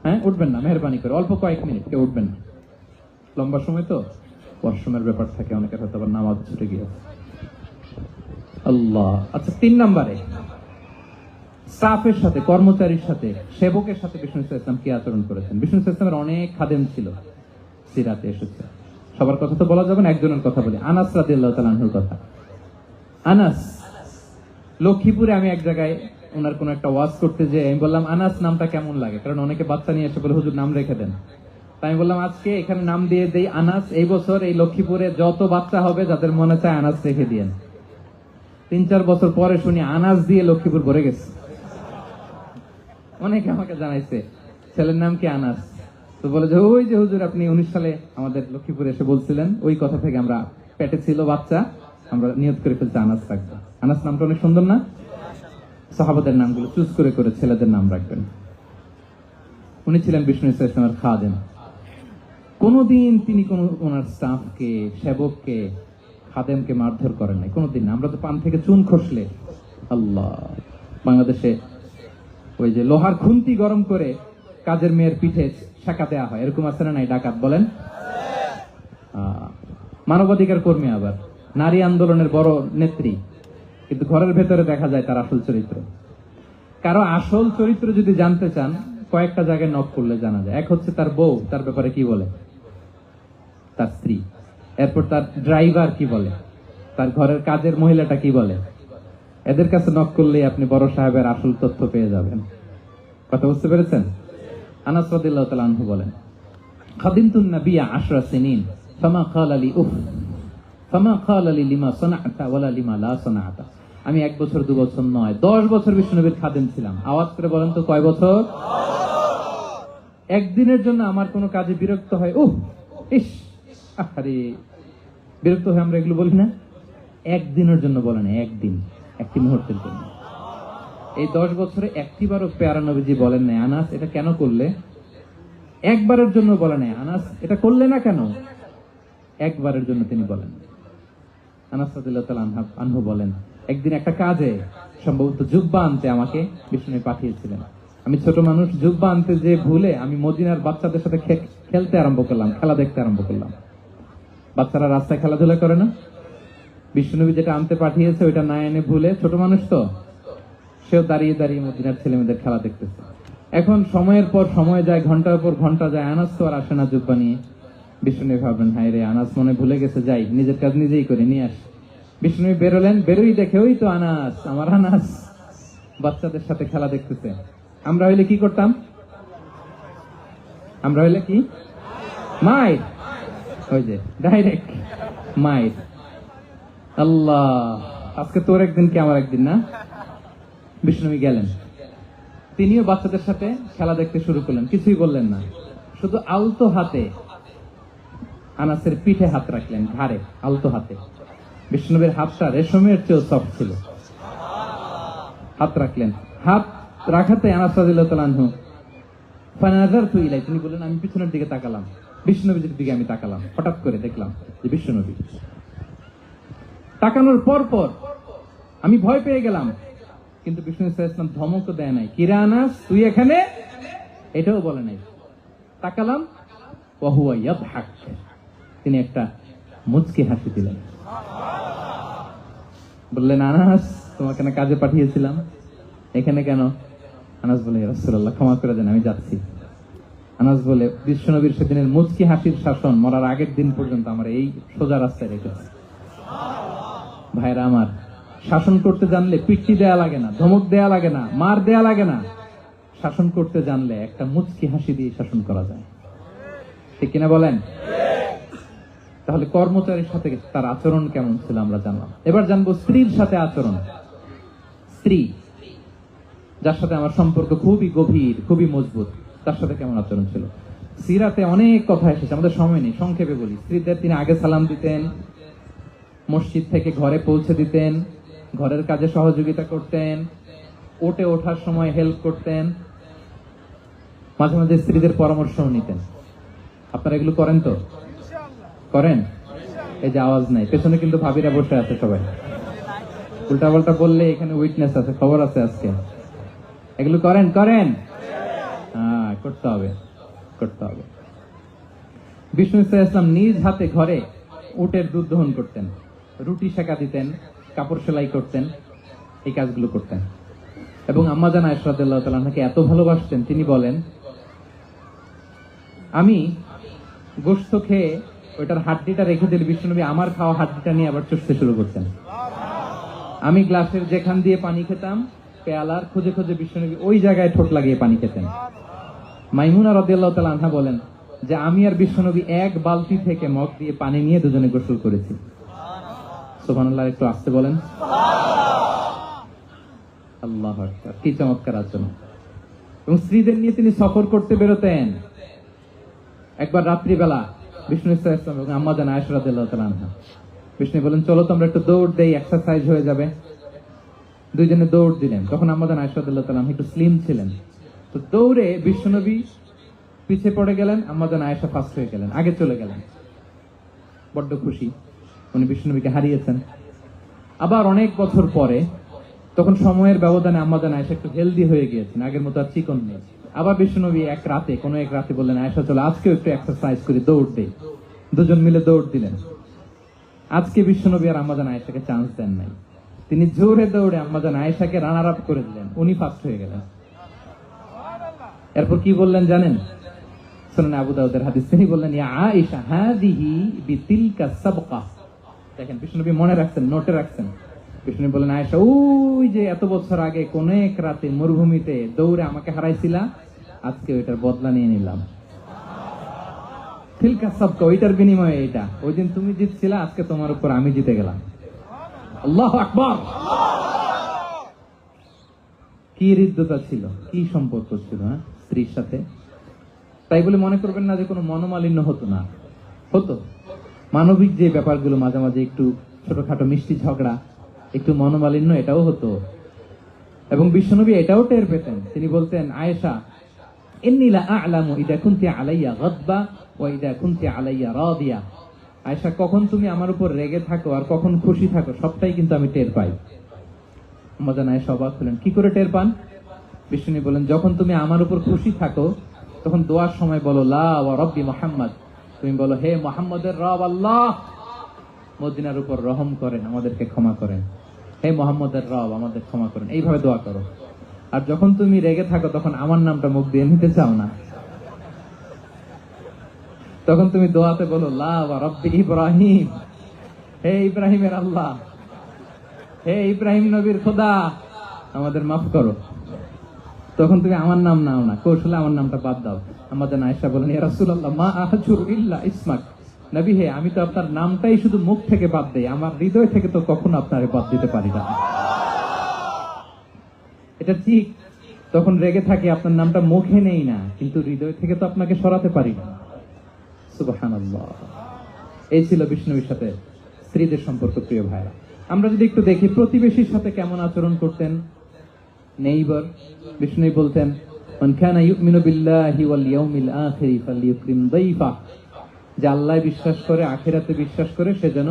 হ্যাঁ, উঠবেন না মেহরবানি করে, অল্প কয়েক মিনিট, কেউ উঠবেন না, লম্বা সময় তো ওয়াশরুমের ব্যাপার থাকে, অনেকের হয়তো আবার নামাজ ছুটে গিয়েছে। আল্লাহ। আচ্ছা, ৩ নম্বরে স্টাফের সাথে, কর্মচারীর সাথে, সেবকের সাথে বিষ্ণু ইসলাম কি আচরণ করেছেন? বিষ্ণু ইসলামের অনেক খাদেম ছিল, সিরাতে এসেছে। সবার কথা তো বলা যাবে না, একজনের কথা বলি, আনাস রাদিয়াল্লাহু তাআলা আনহুর কথা। আনাস, লক্ষ্মীপুরে আমি এক জায়গায় ওনার কোন একটা ওয়াজ করতে যে আমি বললাম, আনাস নামটা কেমন লাগে? কারণ অনেকে বাচ্চা নিয়ে এসে বলে, হুজুর নাম রেখে দেন। তাই আমি বললাম, আজকে এখানে নাম দিয়ে দেই আনাস। এই বছর এই লক্ষ্মীপুরে যত বাচ্চা হবে, যাদের মনে চায় আনাস রেখে দিয়েন। ৩-৪ বছর পরে শুনি আনাস দিয়ে লক্ষ্মীপুর ভরে গেছে। অনেকে আমাকে জানাইছে ছেলের নাম কি আনাস, তো বলে যে ওই যে হুজুর আপনি 19 সালে আমাদের লক্ষ্মীপুরে এসে বলছিলেন, ওই কথা থেকে আমরা, পেটে ছিল বাচ্চা, আমরা নিয়ত করে ফেলছি আনাস রাখবো। আনাস নামটা অনেক সুন্দর না? সাহাবাদের নামগুলো চুজ করে করে ছেলেদের নাম রাখবেন। উনি ছিলেন বিষ্ণু ইসলামের খাদেম। কোনদিন তিনি কোন ওনার স্টাফকে, সেবককে, খাদেমকে মারধর করেন নাই, কোনদিন না। আমরা তো পান থেকে চুন খসলে, আল্লাহ, বাংলাদেশে ওই যে লোহার খুন্তি গরম করে কাজের মেয়ের পিঠে শাঁকা দেওয়া হয়, এরকম আছে না নাই? ডাকাত বলেন। মানবাধিকার কর্মী, আবার নারী আন্দোলনের বড় নেত্রী, কিন্তু ঘরের ভেতরে দেখা যায় তার আসল চরিত্র। কারো আসল চরিত্র যদি জানতে চান, কয়েকটা জায়গায় নক করলে জানা যায়। এক হচ্ছে তার বউ, তার ব্যাপারে কি বলে, তার স্ত্রী। এরপর তার ড্রাইভার কি বলে, তার ঘরের কাজের মহিলাটা কি বলে। এদের কাছে নক করলেই আপনি বড় সাহেবের আসল তথ্য পেয়ে যাবেন। কথা বুঝতে পেরেছেন? আনাস রাদিয়াল্লাহু তাআলা আনহু বলেন, খাদিমতুন নবিয়্যা 10 সিনিন ফামা ক্বালা লি উফ ফামা ক্বালা লি লিমা সানা'তা ওয়ালা লিমা লা সানা'তা। আমি 1 বছর 2 বছর নয়, 10 বছর বিশ্বনবীর খাদেম ছিলাম। আওয়াজ করে বলেন তো, কয় বছর? একদিনের জন্য আমার কোনো কাজে বিরক্ত হয়, ইস, আরে, বিরক্ত হয়ে আমরা এগুলো বলি না? একদিনের জন্য বলেন, একদিন, একটি মুহূর্তের জন্য। এই 10 বছরে একটিবারও প্যারা নবীজি বলেন নাই, আনাস এটা কেন করলে? একবারের জন্য বলে নাই, আনাস এটা করলে না কেন? একবারের জন্য তিনি বলেন। আনাস রাদিয়াল্লাহু তাআলা আনহু বলেন, একদিন একটা কাজে, সম্ভবত জুব্বা আনতে আমাকে বিষ্ণু পাঠিয়েছিলেন। আমি ছোট মানুষ, জুব্বা আনতে যে ভুলে আমি মদিনার বাচ্চাদের সাথে খেলতে আরম্ভ করলাম, খেলা দেখতে আরম্ভ করলাম। বাচ্চারা রাস্তায় খেলাধুলা করে না? বিশ্বনবী যেটা আনতে পাঠিয়েছে ওইটা না এনে ভুলে, ছোট মানুষ তো, সেও দাঁড়িয়ে দাঁড়িয়ে মদিনার ছেলেমেয়েদের খেলা দেখতেছে। এখন সময়ের পর সময় যায়, ঘন্টার পর ঘন্টা যায়, আনাস তো আর আসে না জুব্বা নিয়ে। বিষ্ণুনবী ভাবলেন, হায় রে, আনাস মনে ভুলে গেছে, যাই নিজের কাজ নিজেই করে নিয়ে আস। বিষ্ণুনবী বেরোলেন, বেরোই দেখে ওই তো আনাস, আমার আনাস বাচ্চাদের সাথে খেলা দেখতেছে। আমরা হইলে কি করতাম? আমরা হইলে কি মাইর, ওই যে ডাইরেক্ট মাইর। আল্লাহ, আজকে তোর একদিন কি আমার একদিন না। বিষ্ণুনবী গেলেন, তিনিও বাচ্চাদের সাথে খেলা দেখতে শুরু করলেন, কিছুই বললেন না, শুধু আলতো হাতে আনাসের পিঠে হাত রাখলেন, ঘাড়ে আলতো হাতে। বিষ্ণুনবীর হাতটা রেশমের চেয়েও সফট ছিল। হাত রাখলেন, হাত রাখাতে আনাস রাদিয়াল্লাহু তাআলা আনহু ফানাযারতু ইলাই, তিনি বললেন আমি পিছনের দিকে তাকালাম, বিষ্ণুনবীর দিকে আমি তাকালাম, হঠাৎ করে দেখলাম যে বিষ্ণুনবী। তাকানোর পর পর আমি ভয় পেয়ে গেলাম, কিন্তু বিষ্ণু সাল্লাল্লাহু আলাইহি ওয়াসাল্লাম ধমকও দেয় নাই, কিরে আনাস তুই এখানে, এটাও বলে নাই। তাকালাম, ওয়া হুয়া ইয়াদহাক, তিনি একটা মুচকি হাসি দিলেন। বললেন, আনাস তোমাকে না কাজে পাঠিয়েছিলাম, এখানে কেন? আনাস বলে, ইয়া রাসূলুল্লাহ ক্ষমা করে দেন, আমি যাচ্ছি। আনাস বলে, বিশ্বনবীর সেদিনের মুচকি হাসির শাসন মরার আগের দিন পর্যন্ত আমার এই সোজা রাস্তায় রেখেছে। ভাইরা আমার, শাসন করতে জানলে পিট্টি দেয়া লাগে না, ধমক দেয়া লাগে না, মার দেয়া লাগে না। শাসন করতে জানলে একটা মুচকি হাসি দিয়ে শাসন করা যায়, ঠিক কিনা বলেন? তাহলে কর্মচারীর সাথে তার আচরণ কেমন ছিল আমরা জানলাম। এবার জানবো স্ত্রীর সাথে আচরণ। স্ত্রী, যার সাথে আমার সম্পর্ক খুবই গভীর, খুবই মজবুত, তার সাথে কেমন আচরণ ছিল। সিরাতে অনেক কথা এসেছে, আমাদের সময় নেই, সংক্ষেপে বলি। স্ত্রীদের তিনি আগে সালাম দিতেন, মসজিদ থেকে ঘরে পৌঁছে দিতেন, ঘরের কাজে সহযোগিতা করতেন, ওঠে ওঠার সময় হেল্প করতেন, মাঝে মাঝে স্ত্রীদের পরামর্শও নিতেন। আপনারা এগুলো করেন তো? করেন? এই যে আওয়াজ নাই, পেছনে কিন্তু ভাবিরা বসে আছে সবাই। উল্টা পাল্টা বললে এখানে উইটনেস আছে, খবর আছে আজকে। এগুলো করেন? করেন? হ্যাঁ, করতে হবে, করতে হবে। বিষ্ণু ইসলাম নিজ হাতে ঘরে উটের দুধ দহন করতেন, রুটি সেকা দিতেন, কাপড় সেলাই করতেন, এই কাজগুলো করতেন। এবং আম্মা জান আয়েশা রাদিয়াল্লাহু তাআলা আনহাকে এত ভালোবাসতেন, তিনি বলেন, আমি গোশত খেয়ে ওইটার হাড্ডিটা রেখে দিলে বিষ্ণুনবী আমার খাওয়া হাড্ডিটা নিয়ে আবার চুষতে শুরু করতেন। আমি গ্লাসের যেখান দিয়ে পানি খেতাম, পেয়ালার খুঁজে খুঁজে বিষ্ণুনবী ওই জায়গায় ঠোঁট লাগিয়ে পানি খেতেন। মাইমুনা রাদিয়াল্লাহু তাআলা আনহা বলেন যে আমি আর বিষ্ণুনবী এক বালতি থেকে মগ দিয়ে পানি নিয়ে দুজনে গোসল করেছি। সুবহানাল্লাহ, একটু আসতে বলেন। আল্লাহু আকবার, কি চমৎকার আচরণ। এবং স্ত্রীদের নিয়ে তিনি সফর করতে বেরোতেন। একবার রাত্রিবেলা বিষ্ণু ইসলাম এবং আম্মা জান আয়েশা রাদিয়াল্লাহু তাআলা আনহা, বিষ্ণু বলেন চলো তো আমরা একটু দৌড় দেই, এক্সারসাইজ হয়ে যাবে। দুইজনে দৌড় দিলেন। তখন আম্মা জান আয়েশা রাদিয়াল্লাহু তাআলা আনহা একটু স্লিম ছিলেন, তো দৌড়ে বিশ্বনবী পিছে পড়ে গেলেন, আম্মা জান আয়েশা ফার্স্ট হয়ে গেলেন, আগে চলে গেলেন। বড্ড খুশি, উনি বিশ্বনবীকে হারিয়েছেন। আবার অনেক বছর পরে, তখন সময়ের ব্যবধানে আম্মা জান আয়েশা একটু হেলদি হয়ে গিয়েছেন, আগের মতো আর চিকন নেই। আবার বিশ্বনবী এক রাতে বললেন, আয়েশা চলো আজকেও একটু এক্সারসাইজ করি, দৌড় দেই। দুজন মিলে দৌড় দিলেন। আজকে বিশ্বনবী আর আম্মা জান আয়েশাকে চান্স দেন নাই, তিনি জোরে দৌড়ে আম্মা জান আয়েশাকে রানার আপ করে দিলেন, উনি ফার্স্ট হয়ে গেলেন। এরপর কি বললেন জানেন? সুনান আবু দাউদের হাদিস, তিনি বললেন, ইয়া আয়েশা হাদিহি বিতিলকা সাবকা। দেখেন, বিশ্বনবী মনে রাখছেন, নোটে রাখছেন। বিষ্ণু বলেন, আয়েশা ওই যে এত বছর আগে কোন এক রাতে মরুভূমিতে দৌড়ে আমাকে হারাইছিলা, আজকে ওইটার বদলা নিয়ে নিলাম। তিলকা সাবকা, ওইটার বিনিময়ে এটা। ওই দিন তুমি জিতছিলা, আজকে তোমার উপর আমি জিতে গেলাম। আল্লাহু আকবার। কি হৃদ্যতা ছিল, কি সম্পর্ক ছিল না স্ত্রীর সাথে। তাই বলে মনে করবেন না যে কোনো মনোমালিন্য হতো না, হতো। মানবিক যে ব্যাপারগুলো, মাঝে মাঝে একটু ছোটখাটো মিষ্টি ঝগড়া, একটু মনোমালিন্য, এটাও হতো। এবং বিশ্বনবী এটাও টের পেতেন। তিনি বলতেন, আয়েশা ইন্নী লা আ'লামু ইদা কুনতি আলাইয়া গাদবা ওয়া ইদা কুনতি আলাইয়া রাদিয়া। আয়েশা, কখন তুমি আমার উপর রেগে থাকো আর কখন খুশি থাকো, সবটাই কিন্তু আমি টের পাই। আম্মা জান আয়েশা অবাক হলেন, কি করে টের পান? বিশ্বনবী বলেন, যখন তুমি আমার উপর খুশি থাকো তখন দোয়ার সময় বলো লা ওয়া রাব্বি মুহাম্মদ, তুমি বলো হে মুহাম্মদের রব আল্লাহ। মদিনার উপর রহম করেন, আমাদেরকে ক্ষমা করেন। হে মোহাম্মদের রব, আমাদের ক্ষমা করেন। এইভাবে দোয়া করো। আর যখন তুমি রেগে থাকো তখন আমার নামটা মুখ দিয়ে নিতে চাও না, তখন তুমি দোয়াতে বলো লা ওয়া রব্বি ইব্রাহিম, হে ইব্রাহিমের আল্লাহ, হে ইব্রাহিম নবীর খোদা, আমাদের মাফ করো। তখন তুমি আমার নাম নাও না, কৌশলে আমার নামটা বাদ দাও। আমাদের আয়েশা বলেন, ইয়া রাসূলুল্লাহ মা আহজুর ইল্লা ইসমাক, নবী হে, আমি তো আপনার নামটাই শুধু মুখ থেকে বাদ দেই, আমার হৃদয় থেকে তো কখনো আপনারে বাদ দিতে পারি না। এটা ঠিক, তখন রেগে থাকে, আপনার নামটা মুখে নেই না, কিন্তু হৃদয় থেকে তো আপনাকে সরাতে পারি না। সুবহানাল্লাহ। এই ছিল বিষ্ণুর সাথে স্ত্রীদের সম্পর্ক। প্রিয় ভাইরা, আমরা যদি একটু দেখি প্রতিবেশীর সাথে কেমন আচরণ করতেন নেইবার। বিষ্ণু বলতেন, মান কানা ইউমিনু বিল্লাহি ওয়াল ইয়াউমিল আখিরি ফালইউকরিম দাইফা, যে আল্লাহ বিশ্বাস করে, আখিরাতে বিশ্বাস করে, সে যেন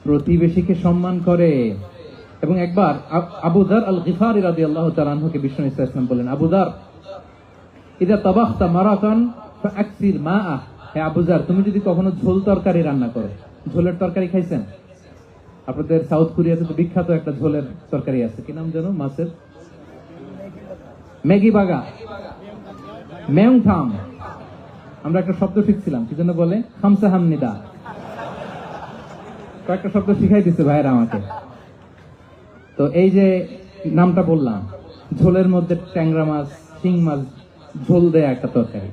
প্রতিবেশীকে সম্মান করে। এবং একবার আবু যার আল গিফারি রাদিয়াল্লাহু তাআলা আনহুকে বিষ্ণু সাল্লাল্লাহু আলাইহি ওয়াসাল্লাম বলেন, আবু যার ইযা তাবাখতা মারাতান ফাআকসির মাআ, হে আবু যার, তুমি যদি কখনো ঝোল তরকারি রান্না করো, ঝোলের তরকারি খাইছেন? আপনাদের সাউথ কোরিয়াতে তো বিখ্যাত একটা ঝোলের তরকারি আছে, কি নাম যেন, মাছের ম্যাগি বাগা, মেয়ংথাম। আমরা একটা শব্দ শিখছিলাম, কি যেন বলে, খামসা হামনিদা। কয়েকটা শব্দ শিখাই দিচ্ছে ভাইয়েরা আমাকে। তো এই যে নামটা বললাম, ঝোলের মধ্যে ট্যাংরা মাছ, শিং মাছ ঝোল দেয়া একটা তরকারি।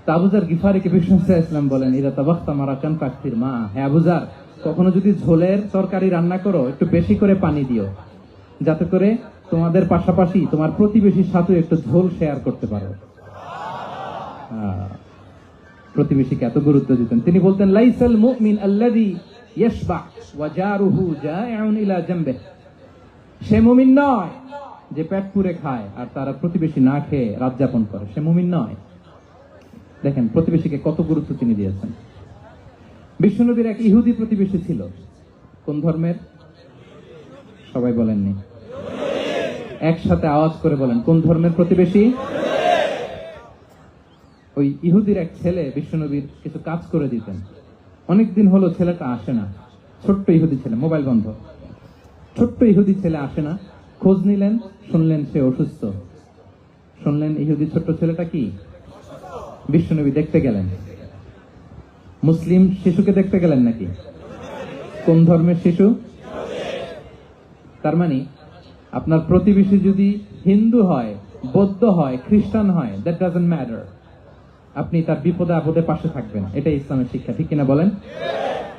তো আবু যার গিফারিকে বিষ্ণু সাল্লাল্লাহু আলাইহি ওয়াসাল্লাম বলেন, ইদা তাবাখতা মারাকান ফাকসির মা, হে আবু যার, কখনো যদি ঝোলের তরকারি রান্না করো, একটু বেশি করে পানি দিও, যাতে করে তোমাদের পাশাপাশি তোমার প্রতিবেশীর সাথে একটু ঝোল শেয়ার করতে পারো। প্রতিবেশীকে এত গুরুত্ব দিতেন। তিনি বলতেন, লাইসাল মুমিন আল্লাযী ইয়াশবা ওয়া জারুহু জাইউন ইলা জামবিহি, সে মুমিন নয় যে পেট পুরে খায় আর তারা প্রতিবেশী না খেয়ে রাত যাপন করে, সে মুমিন নয়। দেখেন প্রতিবেশীকে কত গুরুত্ব তিনি দিয়েছেন। বিশ্বনবীর এক ইহুদি প্রতিবেশী ছিল। কোন ধর্মের? সবাই বলেননি, একসাথে আওয়াজ করে বলেন, কোন ধর্মের প্রতিবেশী? ওই ইহুদির এক ছেলে বিশ্বনবীর কিছু কাজ করে দিতেন। অনেকদিন হলো ছেলেটা আসে না, ছোট্ট ইহুদি ছেলে, মোবাইল বন্ধ, ছোট্ট ইহুদি ছেলে আসে না। খোঁজ নিলেন, শুনলেন সে অসুস্থ। শুনলেন ইহুদি ছোট্ট ছেলেটা কি? বিশ্বনবী দেখতে গেলেন। মুসলিম শিশুকে দেখতে গেলেন নাকি? কোন ধর্মের শিশু? তার মানে আপনার প্রতিবেশী যদি হিন্দু হয়, বৌদ্ধ হয়, খ্রিস্টান হয়, দ্যাট ডাজন্ট ম্যাটার, আপনি তার বিপদে আপদে পাশে থাকবেন। এটাই ইসলামের শিক্ষা, ঠিক কিনা বলেন?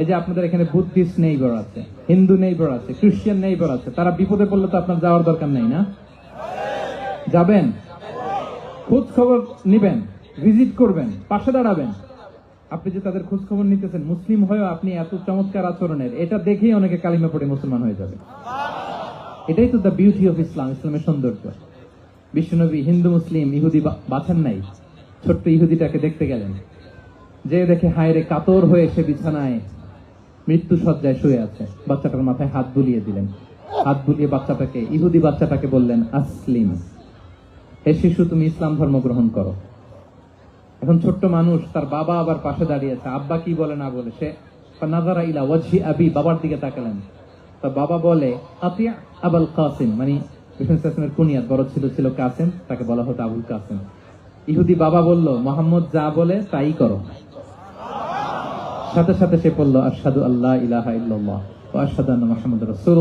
এই যে আপনাদের এখানে বুদ্ধিস্ট নেইবার আছে, হিন্দু নেইবার আছে, খ্রিস্টান নেইবার আছে, তারা বিপদে পড়লে তো আপনার যাওয়ার দরকার নেই না? যাবেন, খোঁজ খবর নিবেন, ভিজিট করবেন, পাশে দাঁড়াবেন। আপনি যে তাদের খোঁজ খবর নিতেছেন, মুসলিম হয়েও আপনি এত চমৎকার আচরণের, এটা দেখেই অনেকে কালিমা পড়ে মুসলমান হয়ে যাবে। এটাই তো দ্য বিউটি অফ ইসলাম, ইসলামের সৌন্দর্য। বিশ্বনবী হিন্দু মুসলিম ইহুদি বাছেন নাই, ছোট্ট ইহুদিটাকে দেখতে গেলেন। যে দেখে হায়রে কাতর হয়ে সে বিছানায় মৃত্যু শয্যায় শুয়ে আছে, বাচ্চাটার মাথায় হাত বুলিয়ে দিলেন। হাত বুলিয়ে বাচ্চাটাকে, ইহুদি বাচ্চাটাকে বললেন, আসলিম, হে শিশু, তুমি ইসলাম ধর্ম গ্রহণ করো। এখন ছোট্ট মানুষ, তার বাবা আবার পাশে দাঁড়িয়েছে, আব্বা কি বলে না বলে, সে নাযারা ইলা ওয়াজহি আবি, বাবার দিকে তাকালেন। তার বাবা বলে, আতিয়া আবুল কাসিম, মানে বিষ্ণু সাল্লাল্লাহু কুনিয়াত, বড় ছিল কাসিম, তাকে বলা হতো আবুল কাসিম। ইহুদি বাবা বলল, মুহাম্মদ যা বলে তাই করো। সাথে সাথে সে বলল, আশহাদু আল্লা ইলাহা ইল্লাল্লাহ ওয়া আশহাদু আন্না মুহাম্মাদুর রাসূলুল্লাহ।